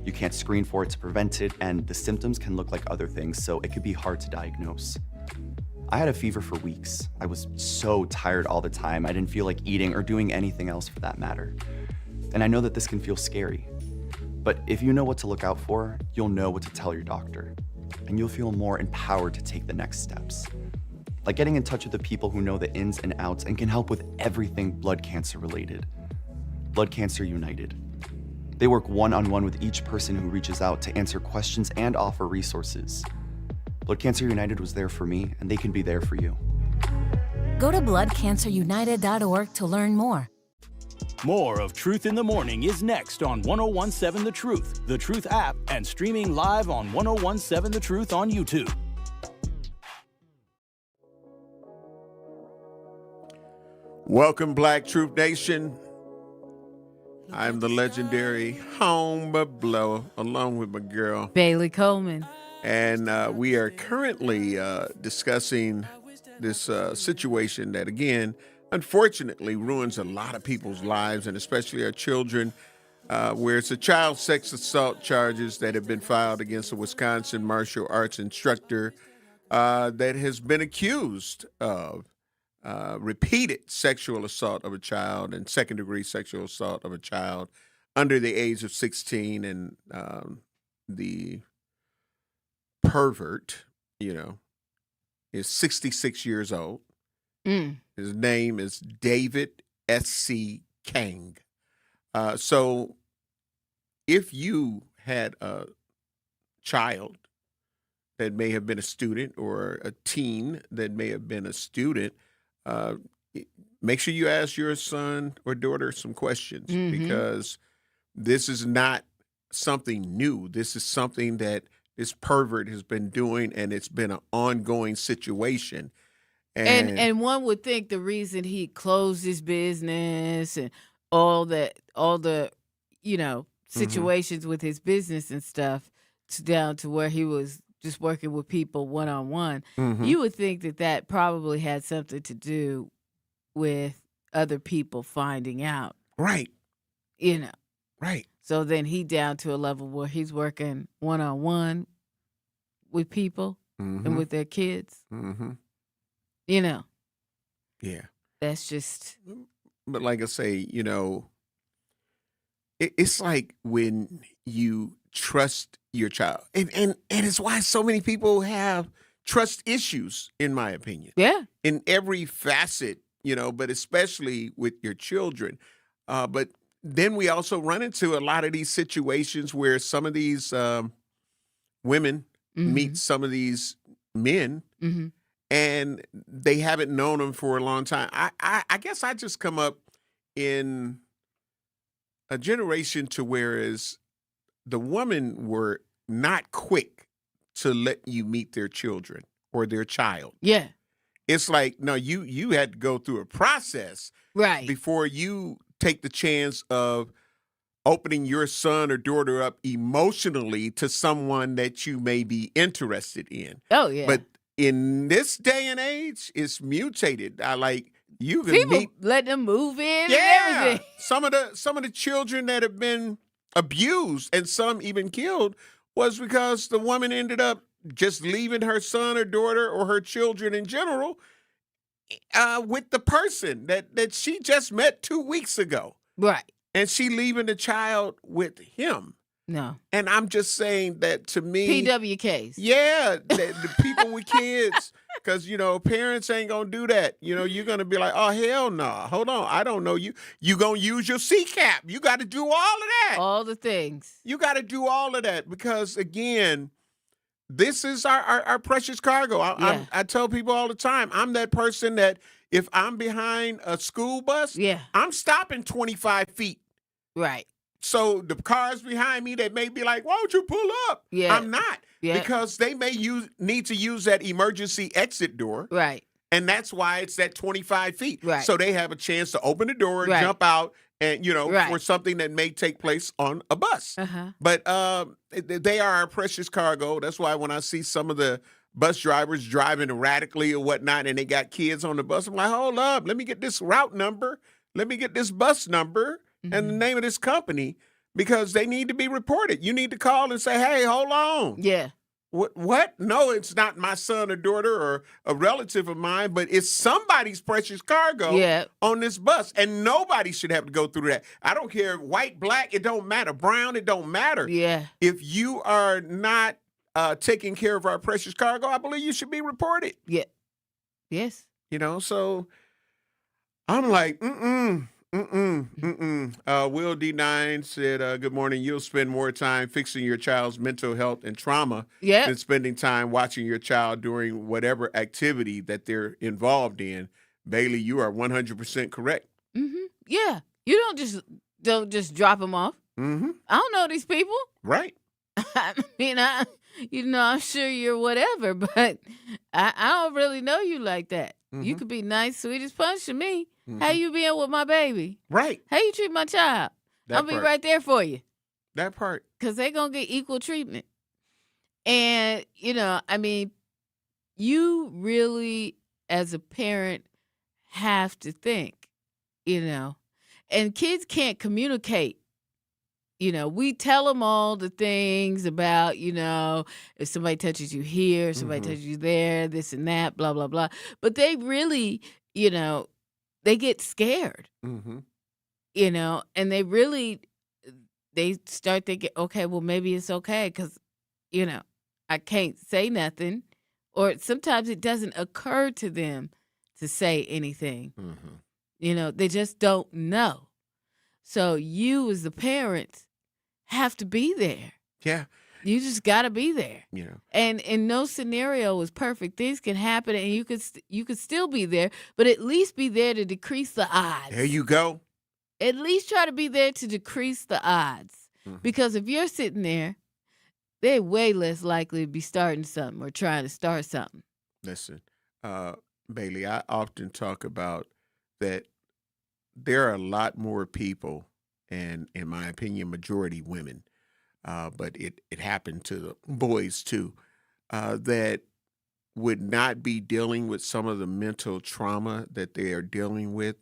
You can't screen for it to prevent it, and the symptoms can look like other things, so it could be hard to diagnose. I had a fever for weeks. I was so tired all the time, I didn't feel like eating or doing anything else for that matter. And I know that this can feel scary. But if you know what to look out for, you'll know what to tell your doctor. And you'll feel more empowered to take the next steps. Like getting in touch with the people who know the ins and outs and can help with everything blood cancer related. Blood Cancer United. They work one-on-one with each person who reaches out to answer questions and offer resources. Blood Cancer United was there for me, and they can be there for you. Go to bloodcancerunited.org to learn more. More of Truth in the Morning is next on 1017 The Truth, The Truth app, and streaming live on 1017 The Truth on YouTube. Welcome, Black Truth Nation. I'm the legendary Home Blower, along with my girl, Bailey Coleman. And we are currently discussing this situation that, again, unfortunately ruins a lot of people's lives, and especially our children, where it's a child sex assault charges that have been filed against a Wisconsin martial arts instructor that has been accused of repeated sexual assault of a child and second-degree sexual assault of a child under the age of 16. And the pervert, is 66 years old. His name is David S.C. Kang. So if you had a child that may have been a student or a teen that may have been a student, make sure you ask your son or daughter some questions, because this is not something new. This is something that this pervert has been doing, and it's been an ongoing situation. And one would think the reason he closed his business and all the situations with his business and stuff, down to where he was just working with people one-on-one, you would think that probably had something to do with other people finding out. Right. Right. So then he down to a level where he's working one-on-one with people and with their kids. Yeah. That's just... But like I say, it's like when you trust your child. And it's why so many people have trust issues, in my opinion. Yeah. In every facet, but especially with your children. But then we also run into a lot of these situations where some of these women meet some of these men and they haven't known them for a long time. I guess I just come up in a generation to whereas the women were not quick to let you meet their children or their child. Yeah. It's like, no, you had to go through a process before you take the chance of opening your son or daughter up emotionally to someone that you may be interested in. Oh, yeah. But in this day and age, it's mutated. You can people meet, let them move in. Yeah. And everything. Some of the children that have been abused and some even killed was because the woman ended up just leaving her son or daughter or her children in general with the person that she just met 2 weeks ago. Right. And she leaving the child with him. No. And I'm just saying that to me. PWKs. Yeah, the people with kids, because, parents ain't going to do that. You're going to be like, oh, hell no. Hold on. I don't know you. You going to use your CCAP. You got to do all of that. All the things. You got to do all of that because, again, this is our precious cargo. I tell people all the time, I'm that person that if I'm behind a school bus, I'm stopping 25 feet. Right. So the cars behind me that may be like, why don't you pull up? Yeah. I'm not. Yeah. Because they may need to use that emergency exit door. Right. And that's why it's that 25 feet. Right. So they have a chance to open the door, jump out, and, for something that may take place on a bus. Uh-huh. But they are our precious cargo. That's why when I see some of the bus drivers driving erratically or whatnot, and they got kids on the bus, I'm like, hold up, let me get this route number. Let me get this bus number. And the name of this company, because they need to be reported. You need to call and say, hey, hold on. Yeah. What? No, it's not my son or daughter or a relative of mine, but it's somebody's precious cargo on this bus. And nobody should have to go through that. I don't care, white, black, it don't matter. Brown, it don't matter. Yeah. If you are not taking care of our precious cargo, I believe you should be reported. Yeah. Yes. So I'm like, Will D9 said, good morning. You'll spend more time fixing your child's mental health and trauma than spending time watching your child during whatever activity that they're involved in. Bailey, you are 100% correct. Mm-hmm. Yeah. You don't just drop them off. Mm-hmm. I don't know these people. Right. I mean, I'm sure you're whatever, but I don't really know you like that. Mm-hmm. You could be nice, sweet as punch to me. Mm-hmm. How you being with my baby? Right. How you treat my child? I'll be right there for you. That part. Because they're going to get equal treatment. And, you really, as a parent, have to think, and kids can't communicate. We tell them all the things about, if somebody touches you here, somebody touches you there, this and that, blah, blah, blah. But they really, they get scared, and they start thinking, okay, well, maybe it's okay because, I can't say nothing. Or sometimes it doesn't occur to them to say anything. Mm-hmm. They just don't know. So you as the parents have to be there. Yeah. You just got to be there. And in no scenario is perfect. Things can happen and you could still be there, but at least be there to decrease the odds. There you go. At least try to be there to decrease the odds. Mm-hmm. Because if you're sitting there, they're way less likely to be starting something or trying to start something. Listen, Bailey, I often talk about that there are a lot more people, and in my opinion, majority women, but it happened to the boys too, that would not be dealing with some of the mental trauma that they are dealing with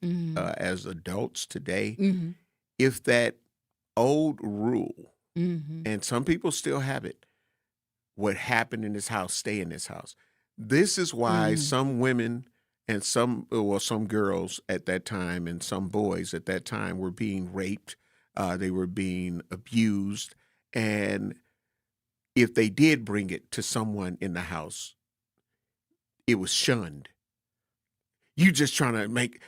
as adults today if that old rule, and some people still have it, what happened in this house, stay in this house. This is why some women and some girls at that time and some boys at that time were being raped. They were being abused. And if they did bring it to someone in the house, it was shunned. You just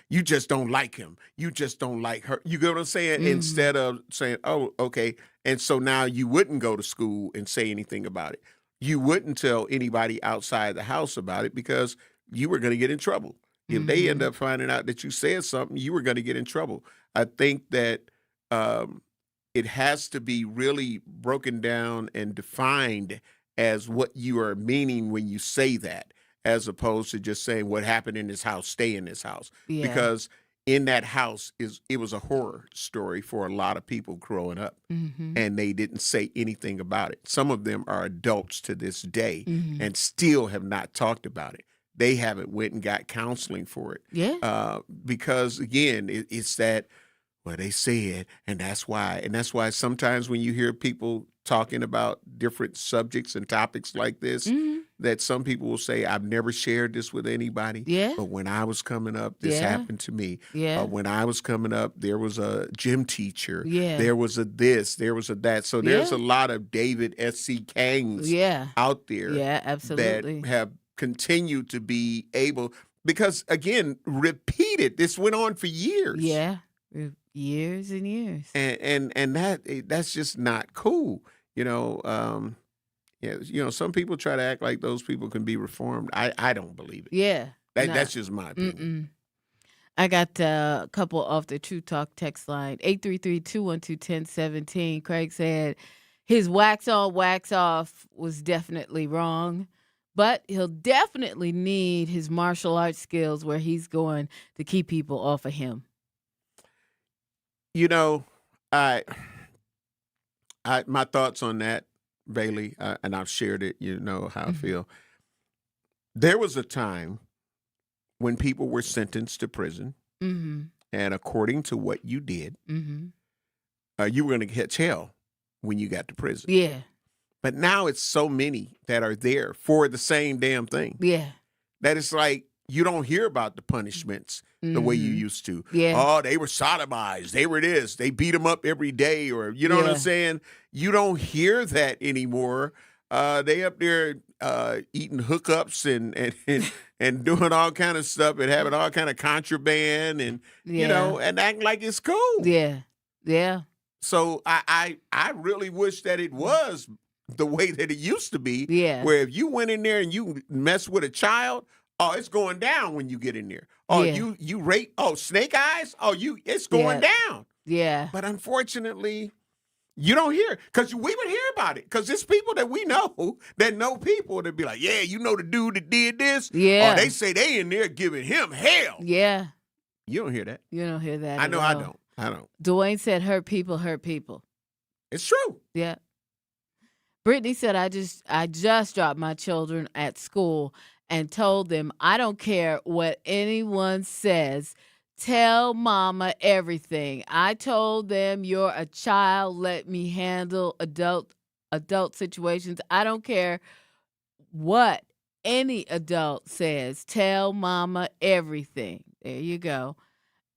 you just don't like him. You just don't like her. You get what I'm saying? Instead of saying, oh, okay. And so now you wouldn't go to school and say anything about it. You wouldn't tell anybody outside the house about it because you were going to get in trouble. If they end up finding out that you said something, you were going to get in trouble. I think that it has to be really broken down and defined as what you are meaning when you say that, as opposed to just saying what happened in this house, stay in this house. Yeah. Because in that house, it was a horror story for a lot of people growing up, and they didn't say anything about it. Some of them are adults to this day and still have not talked about it. They haven't went and got counseling for it. Yeah. Because, again, it's that well, they said, and that's why. And that's why sometimes when you hear people talking about different subjects and topics like this, that some people will say, I've never shared this with anybody. Yeah. But when I was coming up, this happened to me. Yeah. When I was coming up, there was a gym teacher. Yeah. There was a this, there was a that. So there's a lot of David S.C. Kangs out there absolutely. that have continued to be able, because, again, repeated. This went on for years. Yeah. Years and years. And that's just not cool. Some people try to act like those people can be reformed. I don't believe it. Yeah. That's just my opinion. I got a couple off the True Talk text line. 833-212-1017. Craig said his wax on, wax off was definitely wrong, but he'll definitely need his martial arts skills where he's going to keep people off of him. My thoughts on that, Bailey, and I've shared it, how I feel. There was a time when people were sentenced to prison, and according to what you did, you were going to catch hell when you got to prison. Yeah. But now it's so many that are there for the same damn thing. Yeah. That it's like, you don't hear about the punishments the way you used to. Yeah. Oh, they were sodomized. They were this. They beat them up every day, or you know what I'm saying? You don't hear that anymore. They up there eating hookups and doing all kind of stuff and having all kind of contraband and and acting like it's cool. Yeah. Yeah. So I really wish that it was the way that it used to be. Yeah. Where if you went in there and you mess with a child, oh, it's going down when you get in there. Oh, you rape. Oh, snake eyes. Oh, it's going down. Yeah. But unfortunately, you don't hear, because we would hear about it. Because it's people that we know that know people that be like, yeah, the dude that did this. Yeah. Or they say they in there giving him hell. Yeah. You don't hear that. You don't hear that. I know at I all. don't. Dwayne said, hurt people hurt people. It's true. Yeah. Brittany said, I just dropped my children at school and told them, I don't care what anyone says. Tell mama everything. I told them, you're a child. Let me handle adult situations. I don't care what any adult says. Tell mama everything. There you go.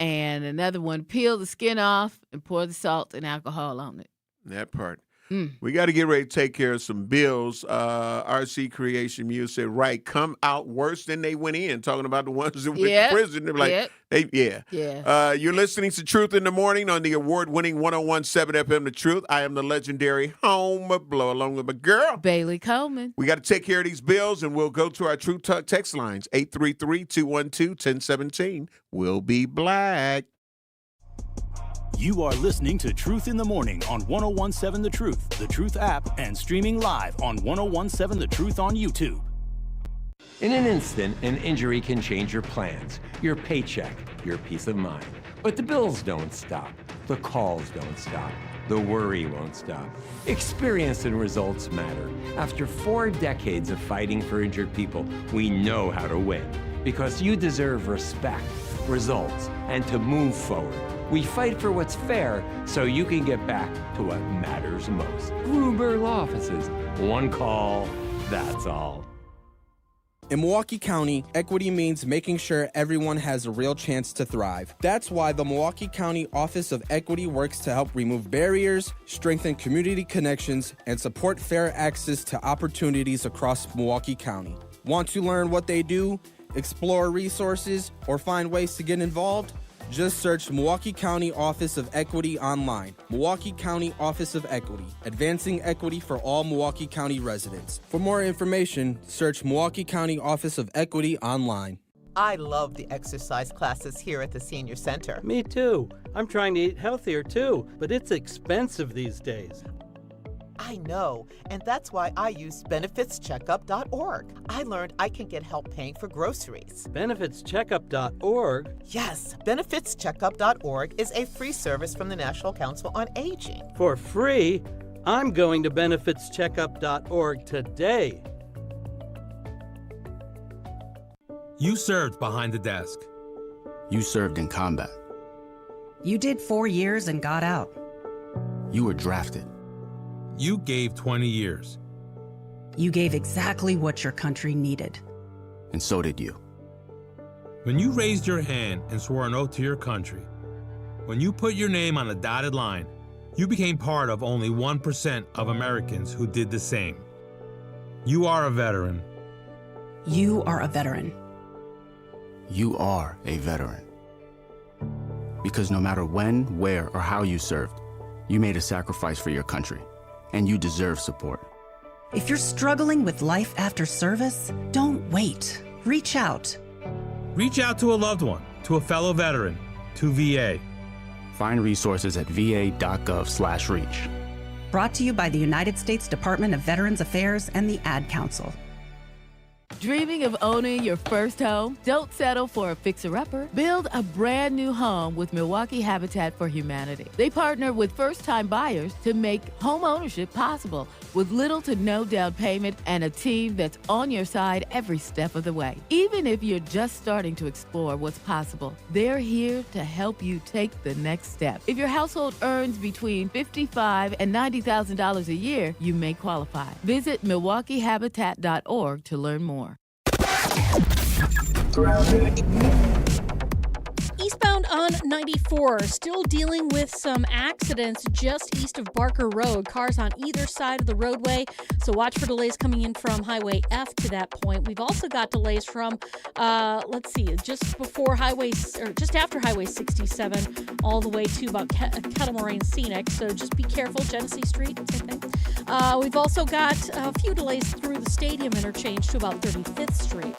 And another one, peel the skin off and pour the salt and alcohol on it. That part. We got to get ready to take care of some bills. RC Creation Muse said, right, come out worse than they went in, talking about the ones that went to prison. They're like, you're listening to Truth in the Morning on the award-winning 101.7 FM The Truth. I am the legendary Home Blow, along with my girl, Bailey Coleman. We got to take care of these bills, and we'll go to our True Talk text lines, 833-212-1017. We'll be black. You are listening to Truth in the Morning on 101.7 The Truth app, and streaming live on 101.7 The Truth on YouTube. In an instant, an injury can change your plans, your paycheck, your peace of mind. But the bills don't stop. The calls don't stop. The worry won't stop. Experience and results matter. After 4 decades of fighting for injured people, we know how to win. Because you deserve respect, results, and to move forward. We fight for what's fair so you can get back to what matters most. Bloomberg Law Offices. One call, that's all. In Milwaukee County, equity means making sure everyone has a real chance to thrive. That's why the Milwaukee County Office of Equity works to help remove barriers, strengthen community connections, and support fair access to opportunities across Milwaukee County. Want to learn what they do, explore resources, or find ways to get involved? Just search Milwaukee County Office of Equity online. Milwaukee County Office of Equity, advancing equity for all Milwaukee County residents. For more information, search Milwaukee County Office of Equity online. I love the exercise classes here at the Senior Center. Me too. I'm trying to eat healthier too, but it's expensive these days. I know, and that's why I use benefitscheckup.org. I learned I can get help paying for groceries. Benefitscheckup.org? Yes, benefitscheckup.org is a free service from the National Council on Aging. For free? I'm going to benefitscheckup.org today. You served behind the desk. You served in combat. You did 4 years and got out. You were drafted. You gave 20 years. You gave exactly what your country needed. And so did you. When you raised your hand and swore an oath to your country, when you put your name on a dotted line, you became part of only 1% of Americans who did the same. You are a veteran. You are a veteran. You are a veteran. Because no matter when, where, or how you served, you made a sacrifice for your country, and you deserve support. If you're struggling with life after service, don't wait. Reach out. Reach out to a loved one, to a fellow veteran, to VA. Find resources at va.gov/reach. Brought to you by the United States Department of Veterans Affairs and the Ad Council. Dreaming of owning your first home? Don't settle for a fixer-upper. Build a brand new home with Milwaukee Habitat for Humanity. They partner with first-time buyers to make home ownership possible with little to no down payment and a team that's on your side every step of the way. Even if you're just starting to explore what's possible, they're here to help you take the next step. If your household earns between $55,000 and $90,000 a year, you may qualify. Visit MilwaukeeHabitat.org to learn more. Eastbound on 94, still dealing with some accidents just east of Barker Road. Cars on either side of the roadway, so watch for delays coming in from Highway F to that point. We've also got delays from, just before just after Highway 67, all the way to about Kettle Moraine Scenic. So just be careful. Genesee Street, same thing. We've also got a few delays through the Stadium interchange to about 35th Street.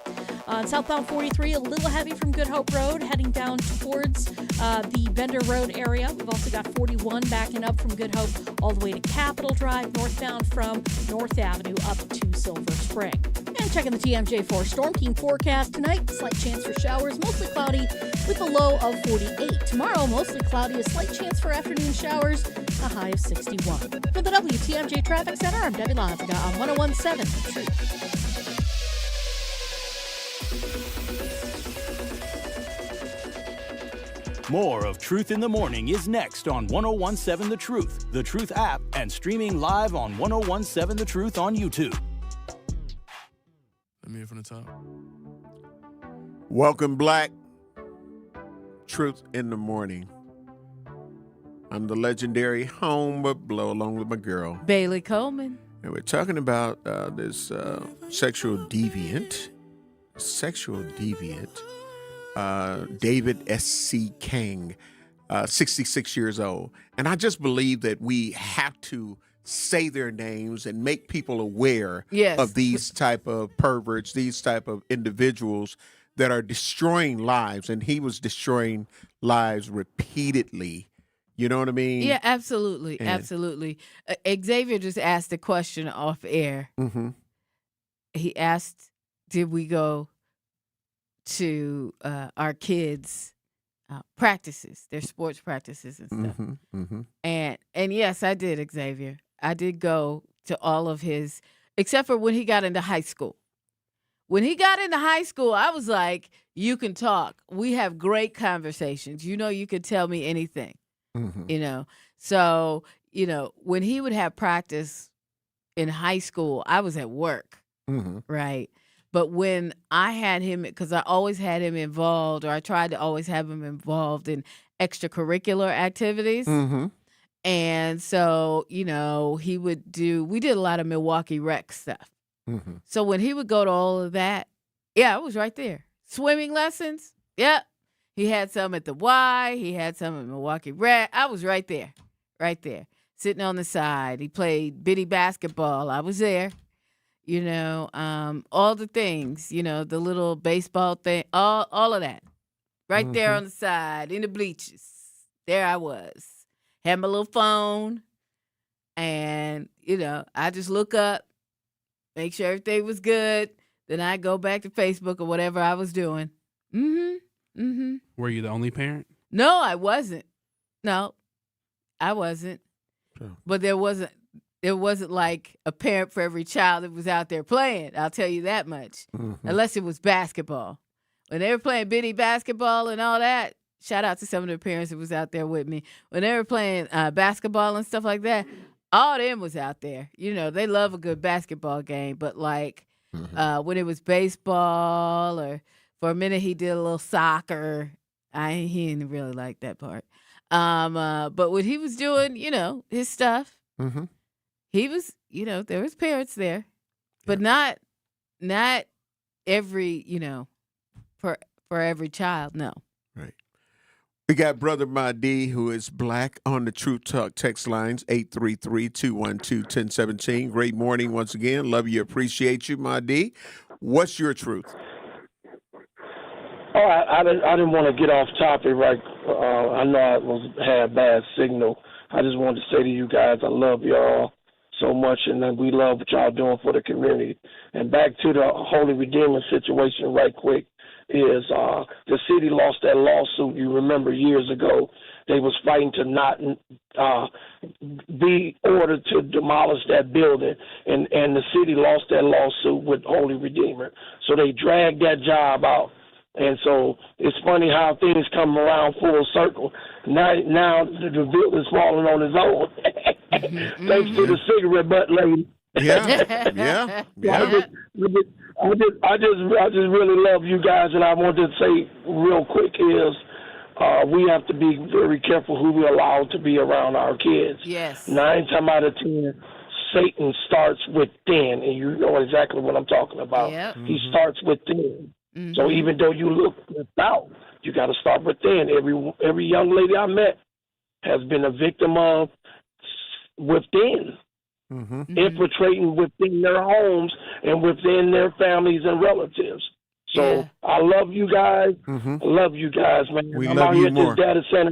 On southbound 43, a little heavy from Good Hope Road, heading down towards the Bender Road area. We've also got 41 backing up from Good Hope all the way to Capitol Drive, northbound from North Avenue up to Silver Spring. And checking the TMJ4 Storm Team forecast tonight, slight chance for showers, mostly cloudy with a low of 48. Tomorrow, mostly cloudy, a slight chance for afternoon showers, a high of 61. For the WTMJ Traffic Center, I'm Debbie Lonziga on 101.7 The Truth. More of Truth in the Morning is next on 101.7 The Truth, The Truth app, and streaming live on 101.7 The Truth on YouTube. Let me hear from the top. Welcome, Black. Truth in the Morning. I'm the legendary Home but Blow along with my girl, Bailey Coleman. And we're talking about this sexual deviant, David S.C. King, 66 years old. And I just believe that we have to say their names and make people aware of these type of perverts, these type of individuals that are destroying lives. And he was destroying lives repeatedly. You know what I mean? Yeah, absolutely. Absolutely. Xavier just asked a question off air. Mm-hmm. He asked, did we go to our kids' practices, their sports practices and stuff? Mm-hmm. Mm-hmm. And yes, I did, Xavier. I did go to all of his, except for when he got into high school. When he got into high school, I was like, you can talk. We have great conversations. You know, you could tell me anything. Mm-hmm. You know, so, when he would have practice in high school, I was at work, right? But when I had him, because I always had him involved, or I tried to always have him involved in extracurricular activities. Mm-hmm. And so, we did a lot of Milwaukee rec stuff. Mm-hmm. So when he would go to all of that, I was right there. Swimming lessons, he had some at the Y. He had some at Milwaukee Rec. I was right there, sitting on the side. He played bitty basketball. I was there. All the things, the little baseball thing, all of that. Right there on the side, in the bleachers. There I was. Had my little phone. And, I just look up, make sure everything was good. Then I go back to Facebook or whatever I was doing. Were you the only parent? No, I wasn't. No, I wasn't. Oh. But there wasn't like a parent for every child that was out there playing. I'll tell you that much. Mm-hmm. Unless it was basketball. When they were playing bitty basketball and all that, shout out to some of the parents who was out there with me when they were playing basketball and stuff like that. All them was out there. You know, they love a good basketball game, but like when it was baseball or for a minute he did a little soccer. He didn't really like that part. But when he was doing, you know, his stuff, he was, you know, there was parents there, but not every, you know, for every child. No. Right. We got Brother Mahdi, who is black, on the Truth Talk text lines, 833-212-1017. Great morning once again. Love you, appreciate you, Mahdi. What's your truth? Oh, I didn't want to get off topic, right? I know I had bad signal. I just wanted to say to you guys, I love y'all so much, and then we love what y'all doing for the community. And back to the Holy Redeemer situation right quick is the city lost that lawsuit. You remember years ago, they was fighting to not be ordered to demolish that building, and the city lost that lawsuit with Holy Redeemer. So they dragged that job out. And so it's funny how things come around full circle. Now the building's falling on its own, thanks to the cigarette butt lady. Yeah. I just really love you guys, and I wanted to say real quick is we have to be very careful who we allow to be around our kids. Yes. 9 times out of 10, Satan starts within, and you know exactly what I'm talking about. Yep. He starts within. So even though you look without, you got to start within. Every young lady I met has been a victim of within, infiltrating within their homes and within their families and relatives. So I love you guys. I love you guys, man. We I'm love out you here more. at this data center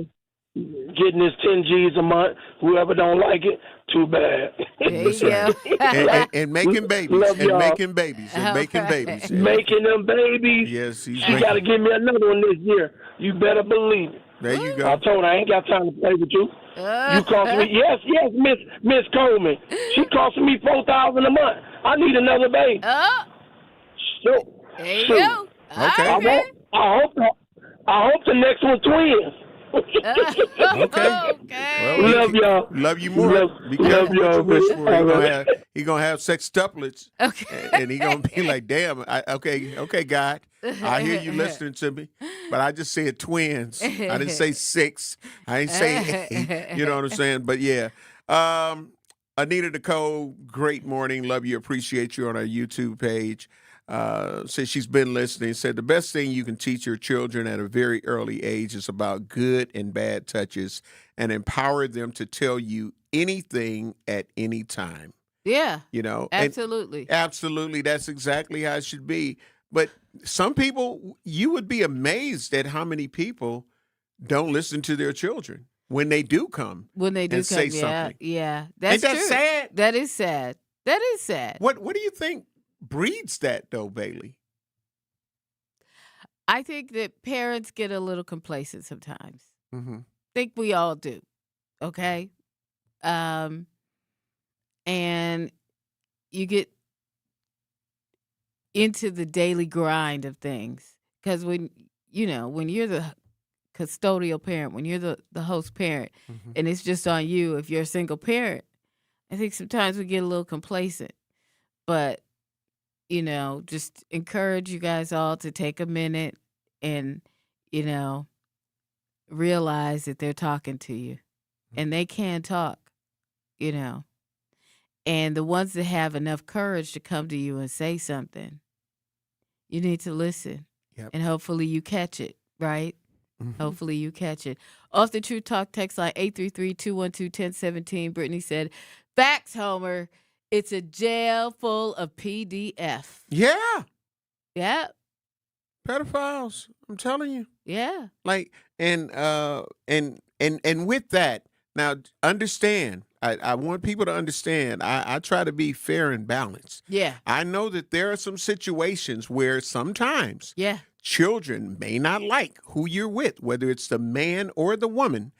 getting this 10 G's a month. Whoever don't like it, too bad. That's right. And making babies. Love And y'all. making babies. And making babies. Yeah. Making them babies. Yes, You got to give me another one this year. You better believe it. There you go. I told her I ain't got time to play with you. You costing me, yes, Miss Coleman. She costing me $4,000 a month. I need another baby. There you go. Okay. I hope the next one twins. Okay. Well, Love y'all. Love you more. Be Love careful what y'all. you wish for. man. He gonna have sextuplets. Okay. And he gonna be like, damn, okay, God. I hear you listening to me. But I just said twins. I didn't say 6. I didn't say 8. You know what I'm saying? But yeah. Anita Nicole, great morning. Love you, appreciate you on our YouTube page. Said she's been listening, said the best thing you can teach your children at a very early age is about good and bad touches and empower them to tell you anything at any time. Yeah. You know, absolutely. Absolutely. That's exactly how it should be. But some people, you would be amazed at how many people don't listen to their children when they do come. When they do and come, say something. Yeah. That's Ain't that true. sad? That is sad. That is sad. What do you think breeds that, though, Bailey? I think that parents get a little complacent sometimes. Mm-hmm. Think we all do. Okay? And you get into the daily grind of things. Because when you're the custodial parent, when you're the host parent, and it's just on you, if you're a single parent, I think sometimes we get a little complacent. But, just encourage you guys all to take a minute and, realize that they're talking to you. And they can talk, And the ones that have enough courage to come to you and say something, you need to listen. Yep. And hopefully you catch it, right? Hopefully you catch it. Off the True Talk text line 833-212-1017, Brittany said, facts, Homer. It's a jail full of PDF. Yeah. Yeah. Pedophiles. I'm telling you. Yeah. Like, and with that, now understand, I want people to understand, I try to be fair and balanced. Yeah. I know that there are some situations where sometimes children may not like who you're with, whether it's the man or the woman,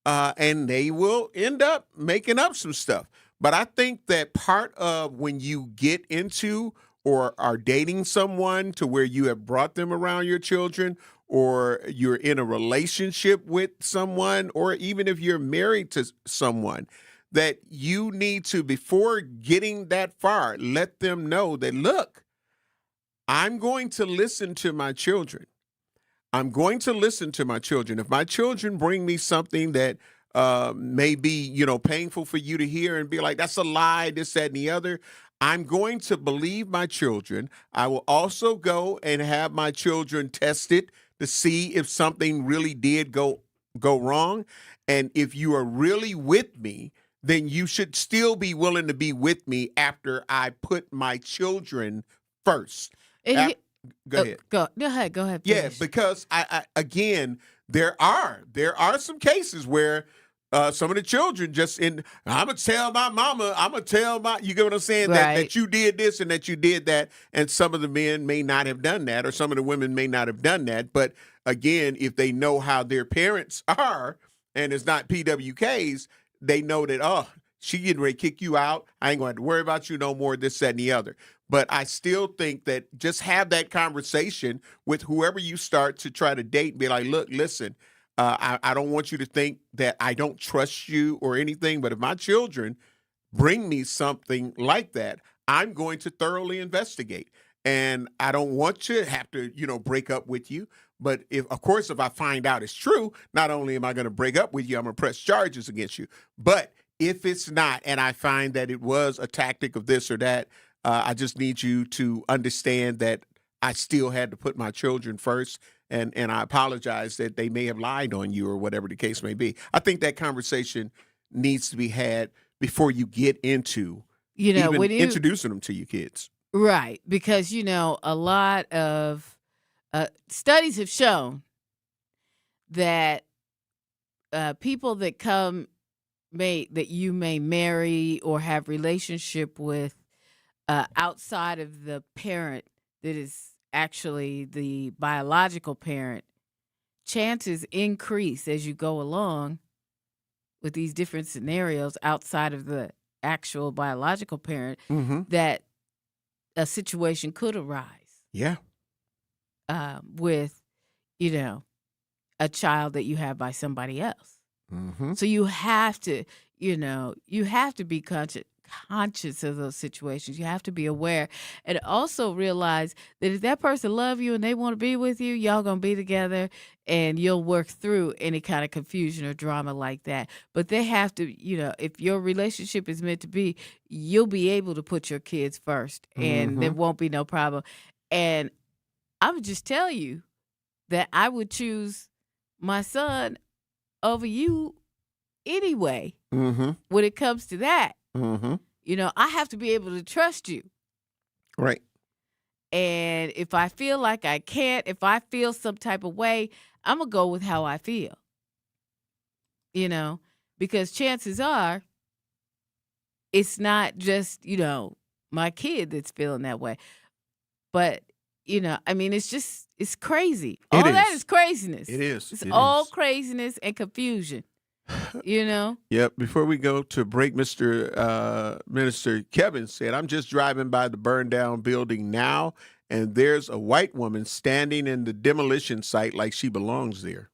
and they will end up making up some stuff. But I think that part of when you get into or are dating someone to where you have brought them around your children, or you're in a relationship with someone, or even if you're married to someone, that you need to, before getting that far, let them know that, look, I'm going to listen to my children. I'm going to listen to my children. If my children bring me something that may be, painful for you to hear and be like, that's a lie, this, that, and the other, I'm going to believe my children. I will also go and have my children tested to see if something really did go wrong. And if you are really with me, then you should still be willing to be with me after I put my children first. Go ahead. Go ahead. Yeah, Finish. because I again, there are some cases where some of the children I'm gonna tell my mama, you get what I'm saying, Right. that you did this and that you did that, and some of the men may not have done that, or some of the women may not have done that. But again, if they know how their parents are, and it's not PWKs, they know that, she getting ready to kick you out. I ain't going to have to worry about you no more, this, that, and the other. But I still think that just have that conversation with whoever you start to try to date and be like, look, listen, I don't want you to think that I don't trust you or anything, but if my children bring me something like that, I'm going to thoroughly investigate. And I don't want to have to, break up with you. But if I find out it's true, not only am I going to break up with you, I'm going to press charges against you. But if it's not, and I find that it was a tactic of this or that, I just need you to understand that I still had to put my children first. And I apologize that they may have lied on you or whatever the case may be. I think that conversation needs to be had before you get into introducing them to your kids. Right. Because, a lot of studies have shown that people that that you may marry or have relationship with outside of the parent that is actually the biological parent, chances increase as you go along with these different scenarios outside of the actual biological parent, that a situation could arise. Yeah. With, a child that you have by somebody else. Mm-hmm. So you have to, be conscious of those situations. You have to be aware, and also realize that if that person loves you and they want to be with you, y'all gonna be together, and you'll work through any kind of confusion or drama like that. But they have to, if your relationship is meant to be, you'll be able to put your kids first, and there won't be no problem. And I would just tell you that I would choose my son over you anyway. When it comes to that. I have to be able to trust you. Right. And if I feel like I can't, if I feel some type of way, I'm going to go with how I feel. Because chances are it's not just, my kid that's feeling that way. But, it's crazy. All that is craziness. It is. It's all craziness and confusion. Yep. Before we go to break, Minister Kevin said, I'm just driving by the burned down building now, and there's a white woman standing in the demolition site like she belongs there.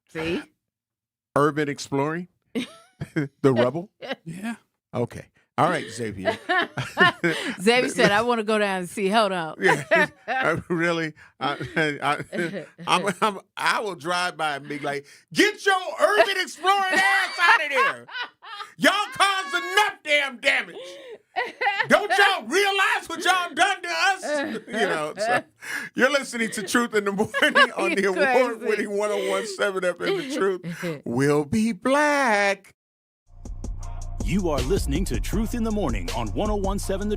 See? Urban exploring? The rubble? Yeah. Okay. All right, Xavier. Xavier said, I want to go down and see. Hold on. Yeah, really? I will drive by and be like, get your urban exploring ass out of there. Y'all caused enough damn damage. Don't y'all realize what y'all done to us? So you're listening to Truth in the Morning on the award-winning 101.7 FM The Truth. We'll be black. You are listening to Truth in the Morning on 101.7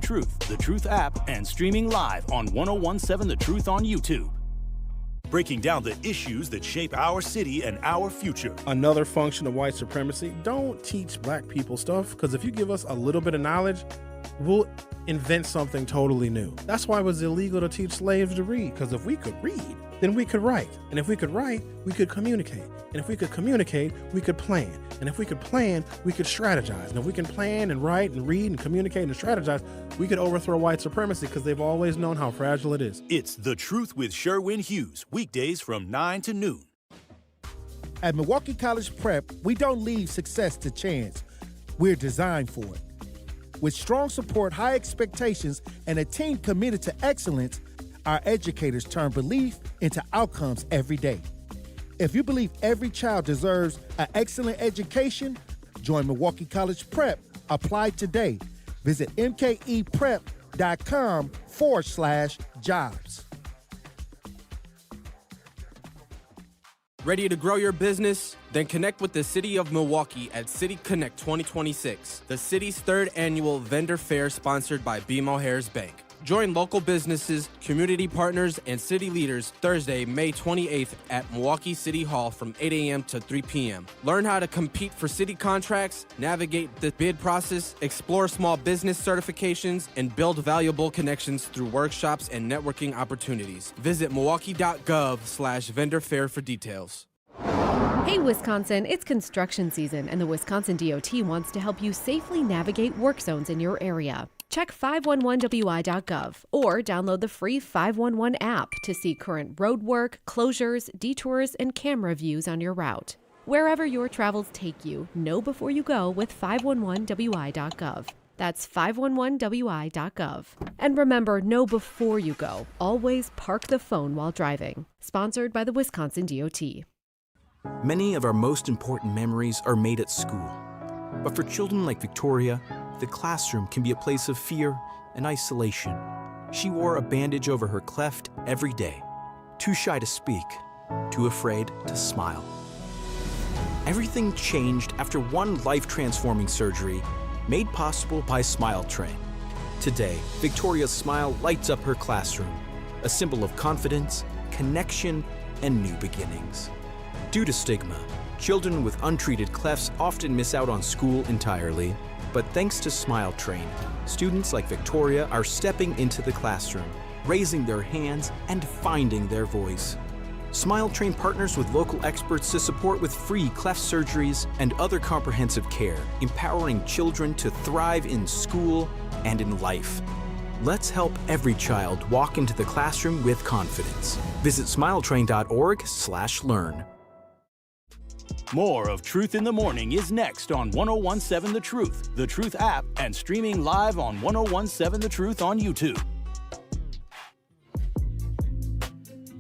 The Truth app, and streaming live on 101.7 The Truth on YouTube. Breaking down the issues that shape our city and our future. Another function of white supremacy, don't teach black people stuff, because if you give us a little bit of knowledge, we'll invent something totally new. That's why it was illegal to teach slaves to read, because if we could read, then we could write. And if we could write, we could communicate. And if we could communicate, we could plan. And if we could plan, we could strategize. And if we can plan and write and read and communicate and strategize, we could overthrow white supremacy, because they've always known how fragile it is. It's The Truth with Sherwin Hughes, weekdays from 9 to noon. At Milwaukee College Prep, we don't leave success to chance. We're designed for it. With strong support, high expectations, and a team committed to excellence, our educators turn belief into outcomes every day. If you believe every child deserves an excellent education, join Milwaukee College Prep. Apply today. Visit mkeprep.com/jobs. Ready to grow your business? Then connect with the City of Milwaukee at City Connect 2026, the city's third annual vendor fair sponsored by BMO Harris Bank. Join local businesses, community partners, and city leaders Thursday, May 28th at Milwaukee City Hall from 8 a.m. to 3 p.m. Learn how to compete for city contracts, navigate the bid process, explore small business certifications, and build valuable connections through workshops and networking opportunities. Visit milwaukee.gov/vendor fair for details. Hey Wisconsin, it's construction season and the Wisconsin DOT wants to help you safely navigate work zones in your area. Check 511wi.gov or download the free 511 app to see current road work, closures, detours, and camera views on your route. Wherever your travels take you, know before you go with 511wi.gov. That's 511wi.gov. And remember, know before you go. Always park the phone while driving. Sponsored by the Wisconsin DOT. Many of our most important memories are made at school. But for children like Victoria, the classroom can be a place of fear and isolation. She wore a bandage over her cleft every day, too shy to speak, too afraid to smile. Everything changed after one life-transforming surgery made possible by Smile Train. Today, Victoria's smile lights up her classroom, a symbol of confidence, connection, and new beginnings. Due to stigma, children with untreated clefts often miss out on school entirely. But thanks to Smile Train, students like Victoria are stepping into the classroom, raising their hands, and finding their voice. Smile Train partners with local experts to support with free cleft surgeries and other comprehensive care, empowering children to thrive in school and in life. Let's help every child walk into the classroom with confidence. Visit smiletrain.org/learn. More of Truth in the Morning is next on 1017 The Truth app, and streaming live on 1017 The Truth on YouTube.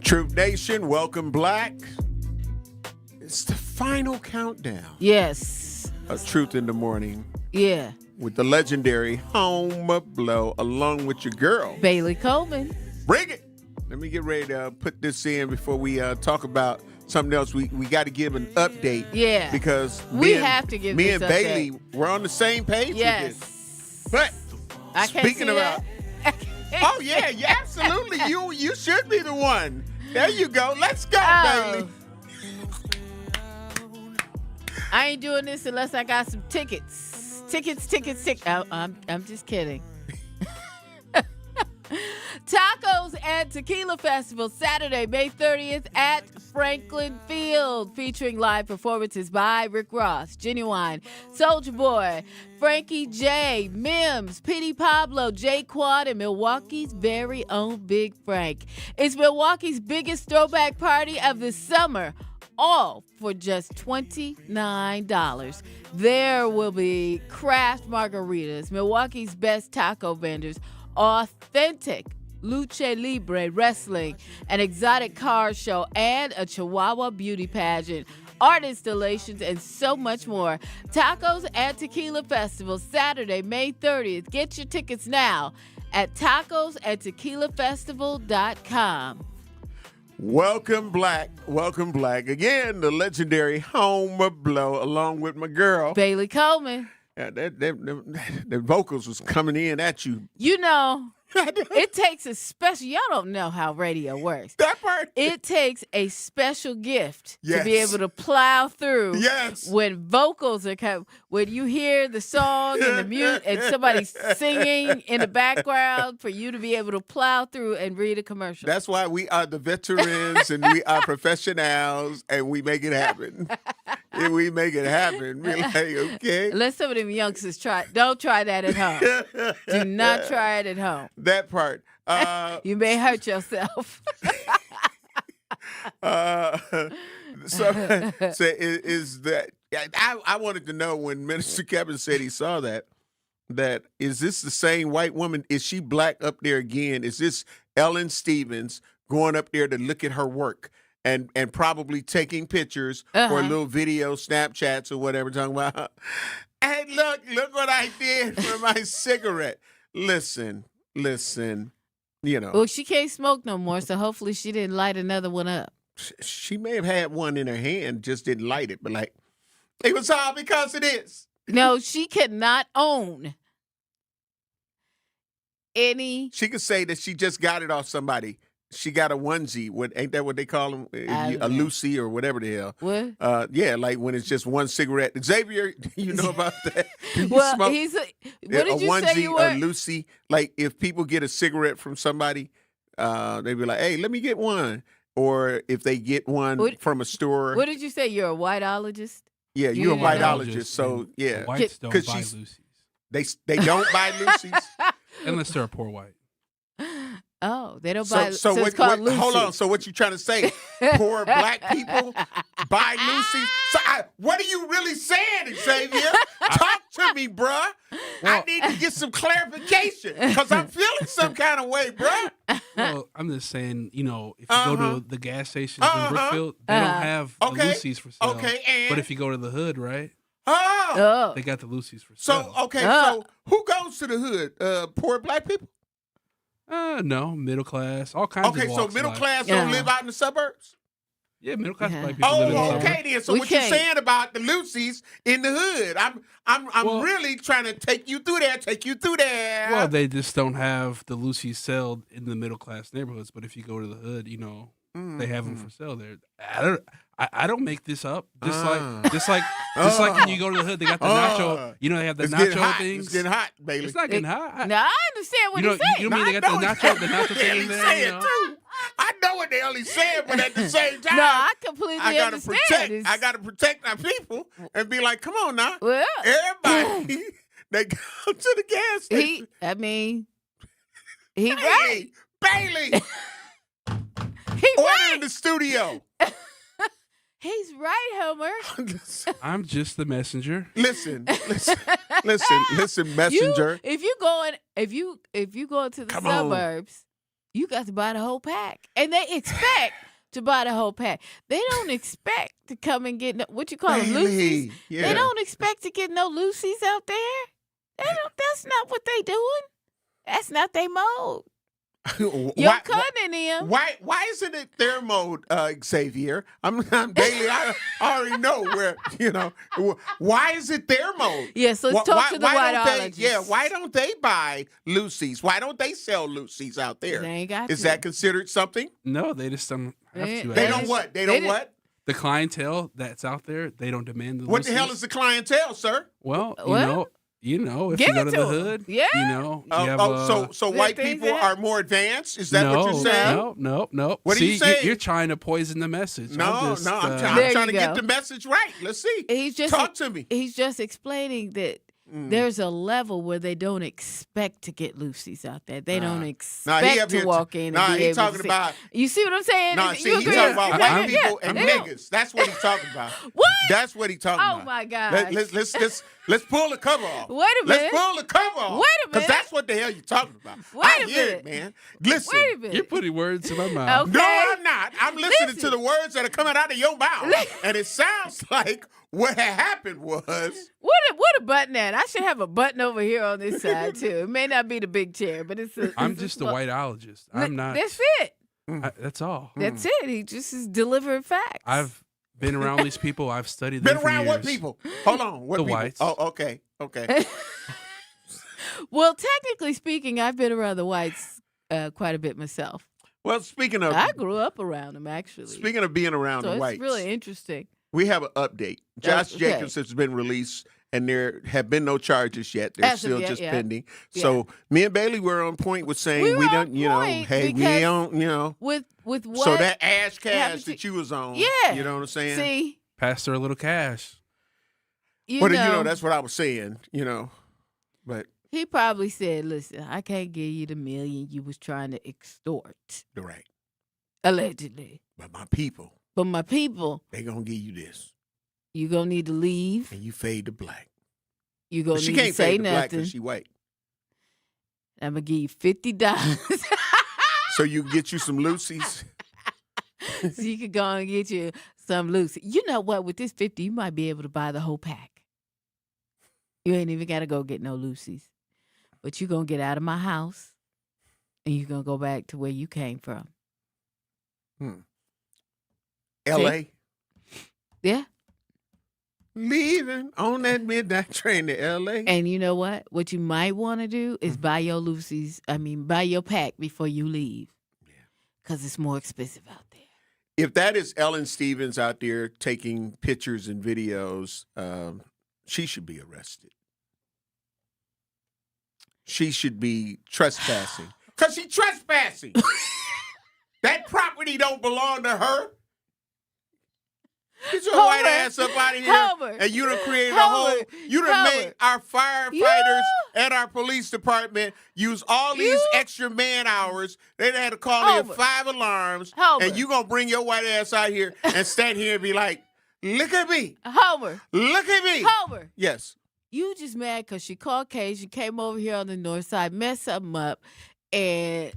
Truth Nation, welcome Black. It's the final countdown. Yes. Of Truth in the Morning. Yeah. With the legendary Home Blow, along with your girl, Bailey Coleman. Bring it. Let me get ready to put this in before we talk about something else. We got to give an update. Yeah. Because we have to give me this and update. Bailey, we're on the same page yes. with this. But I can't speaking see about oh yeah, absolutely. You should be the one. There you go. Let's go, Bailey. I ain't doing this unless I got some tickets. Tickets. I'm just kidding. Tacos and Tequila Festival, Saturday, May 30th at Franklin Field, featuring live performances by Rick Ross, Genuine, Soulja Boy, Frankie J, Mims, Petey Pablo, Jay Quad, and Milwaukee's very own Big Frank. It's Milwaukee's biggest throwback party of the summer, all for just $29. There will be craft margaritas, Milwaukee's best taco vendors, authentic lucha libre wrestling, an exotic car show, and a Chihuahua beauty pageant, art installations, and so much more. Tacos and Tequila Festival, Saturday, May 30th. Get your tickets now at tacosandtequilafestival.com. Welcome Black. Again, the legendary Home Blow, along with my girl, Bailey Coleman. Yeah, the vocals was coming in at you. You know, It takes a special. Y'all don't know how radio works. That part. It takes a special gift to be Yes. able to plow through. Yes. When vocals are when you hear the song and the mute and somebody's singing in the background, for you to be able to plow through and read a commercial. That's why we are the veterans and we are professionals and we make it happen. And we make it happen. We're like, okay. Let some of them youngsters try. Don't try that at home. Do not try it at home. That part. You may hurt yourself. So is that I wanted to know when Minister Kevin said he saw that is this the same white woman? Is she black up there again? Is this Ellen Stevens going up there to look at her work and probably taking pictures or little video Snapchats or whatever talking about? And look what I did for my cigarette. Listen, you know. Well, she can't smoke no more, so hopefully she didn't light another one up. She may have had one in her hand, just didn't light it, but like, it was all because it is. No, she cannot own any. She could say that she just got it off somebody. She got a onesie. Ain't that what they call them? A Lucy or whatever the hell. What? Yeah, like when it's just one cigarette. Xavier, you know about that? Well, what did you onesie, say you were? A Lucy. Like if people get a cigarette from somebody, they be like, hey, let me get one. Or if they get one from a store. What did you say? You're a whiteologist? Yeah, you're a whiteologist. So, yeah. Whites don't buy Lucy's. They don't buy Lucy's? Unless they're a poor white. Oh, they don't buy. So it's called Lucy. Hold on. So what you trying to say? Poor black people buy Lucy's? So what are you really saying, Xavier? Talk to me, bruh. I need to get some clarification because I'm feeling some kind of way, bruh. Well, I'm just saying, if you go to the gas stations in Brookfield, they don't have the Lucy's for sale. Okay, but if you go to the hood, right? Oh. They got the Lucy's for sale. So who goes to the hood? Poor black people? No, middle class, all kinds of walks so middle of class don't live out in the suburbs? Yeah, middle class black people live in the suburbs. Okay then. So what you're saying about the Lucy's in the hood? I'm really trying to take you through there. Well, they just don't have the Lucy's sold in the middle class neighborhoods. But if you go to the hood, they have them for sale there. I don't make this up. Just like when you go to the hood, they got the nacho. They have the nacho things. It's getting hot, Bailey. It's not getting hot. No, I understand what he's saying. You mean they got the nacho thing in there? Too. I know what they only saying, but at the same time, no, I completely understand. I gotta protect my people and be like, come on now, well, everybody, they go to the gas station. He right, Bailey. He Order right in the studio. He's right, Homer. I'm just the messenger. Listen, messenger. If you go to the suburbs, you got to buy the whole pack, and they expect to buy the whole pack. They don't expect to come and get what you call them, Lucy's. Yeah. They don't expect to get no Lucy's out there. That's not what they doing. That's not their mode. You're cutting them. Why isn't it their mode, Xavier? I'm Bailey. I already know where. Why is it their mode? Yes, let's talk to the whiteologists. Why don't they buy Lucy's? Why don't they sell Lucy's out there? They ain't got Is to. that considered something? No, they just don't have to. They don't what? They don't what? The clientele that's out there, they don't demand the What Lucy's. the hell is the clientele, sir? Well, if you go to the hood, so white people are more advanced? Is that what you're saying? No. What are you saying? You're trying to poison the message. I'm trying to get the message right. Let's see. Talk to me. He's just explaining that there's a level where they don't expect to get Lucy's out there. They don't expect to walk in and be able to see. About, you see what I'm saying? He's talking about white people and niggas. That's what he's talking about. What? That's what he's talking about. Oh, my God. Let's pull the cover off. Wait a minute. Let's pull the cover off. Wait a minute. Because that's what the hell you're talking about. Wait a hear minute. it, man. Listen. Wait a minute. You're putting words in my mouth. Okay. No, I'm not. I'm listening to the words that are coming out of your mouth. And it sounds like what had happened was... What a button at? I should have a button over here on this side, too. It may not be the big chair, but I'm just a whiteologist. I'm not... That's it. That's all. That's it. He just is delivering facts. I've been around these people. I've studied them Been around for years. What people? Hold on. What the people? whites. Oh, okay. Well, technically speaking, I've been around the whites quite a bit myself. Well, speaking of, I grew up around them, actually. Speaking of being around so the whites, it's really interesting. we have an update. Josh Okay. Jacobs has been released, and there have been no charges yet. They're As of still yet, just yeah. pending. Yeah. So me and Bailey were on point with saying We were don't, on you know, point hey, we because don't, you know. With what? So that ash cash happened that you was on, Yeah. you know what I'm saying? See, Passed her a little cash. But you know, that's what I was saying, you know. But he probably said, "Listen, I can't give you the $1 million you was trying to extort, right. allegedly. But my people, they gonna give you this, you gonna need to leave. and you fade to black. You gonna She need can't to say fade to black nothing. because she white. I'm gonna give you $50 So you get you some Lucy's. so you could go and get you some Lucy. You know what? With this 50, you might be able to buy the whole pack. You ain't even got to go get no Lucy's. But you're going to get out of my house, and you're going to go back to where you came from. L.A. Yeah. Leaving on that midnight train to L.A. And you know what? What you might want to do Mm-hmm. is buy your buy your pack before you leave. Yeah. Because it's more expensive out there. If that is Ellen Stevens out there taking pictures and videos, she should be arrested. She should be trespassing. Because she's trespassing. That property don't belong to her. Get your white ass up out of here. And you done created you done made our firefighters and our police department use all these extra man hours. They had to call in 5 alarms. And you gonna bring your white ass out here and stand here and be like, look at me. Homer. Look at me. Homer. Yes. You just mad because she Caucasian, came over here on the north side, messed something up, and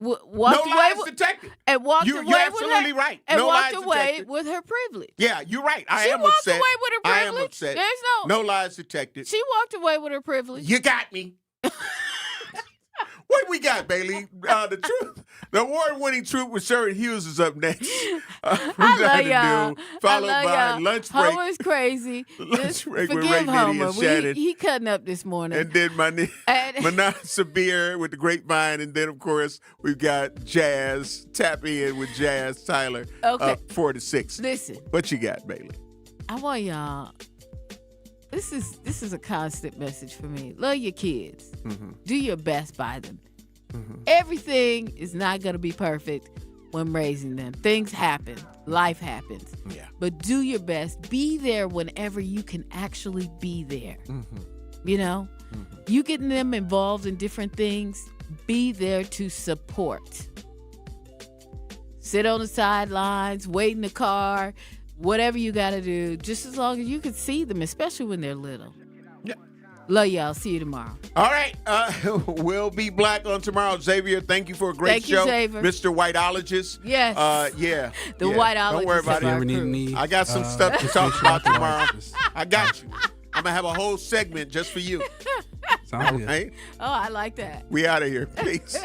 walked away. Detected. And walked You're away with absolutely her, right. And No walked lies away detected. with her privilege. Yeah, you're right. I She am walked upset. away with her I privilege. am upset. There's no lies detected. She walked away with her privilege. You got me. What we got, Bailey? The truth. The award-winning Truth with Sherry Hughes is up next. I love y'all. Followed I love by y'all. Lunch Break. Homer's crazy. Lunch Break with Forgive Ray Nitty Homer. and Shannon. He cutting up this morning. And then Manat Sabir with the Grapevine. And then, of course, we've got Jazz. Tap in with Jazz Tyler. Okay. Up 4 to 6. Listen. What you got, Bailey? I want y'all. This is a constant message for me. Love your kids. Mm-hmm. Do your best by them. Everything is not going to be perfect when raising them. Things happen. Life happens. Yeah. But do your best. Be there whenever you can actually be there. You know? You getting them involved in different things, be there to support. Sit on the sidelines, wait in the car, whatever you got to do, just as long as you can see them, especially when they're little. Love y'all. See you tomorrow. All right. We'll be black on tomorrow. Xavier, thank you for a great Thank you, show. Xavier. Mr. Whiteologist. Yes. Yeah. The yeah. whiteologist. Don't worry about of our it. crew. I got some stuff to talk about tomorrow. I got you. I'm going to have a whole segment just for you. Sounds good. Right? Oh, I like that. We out of here. Peace.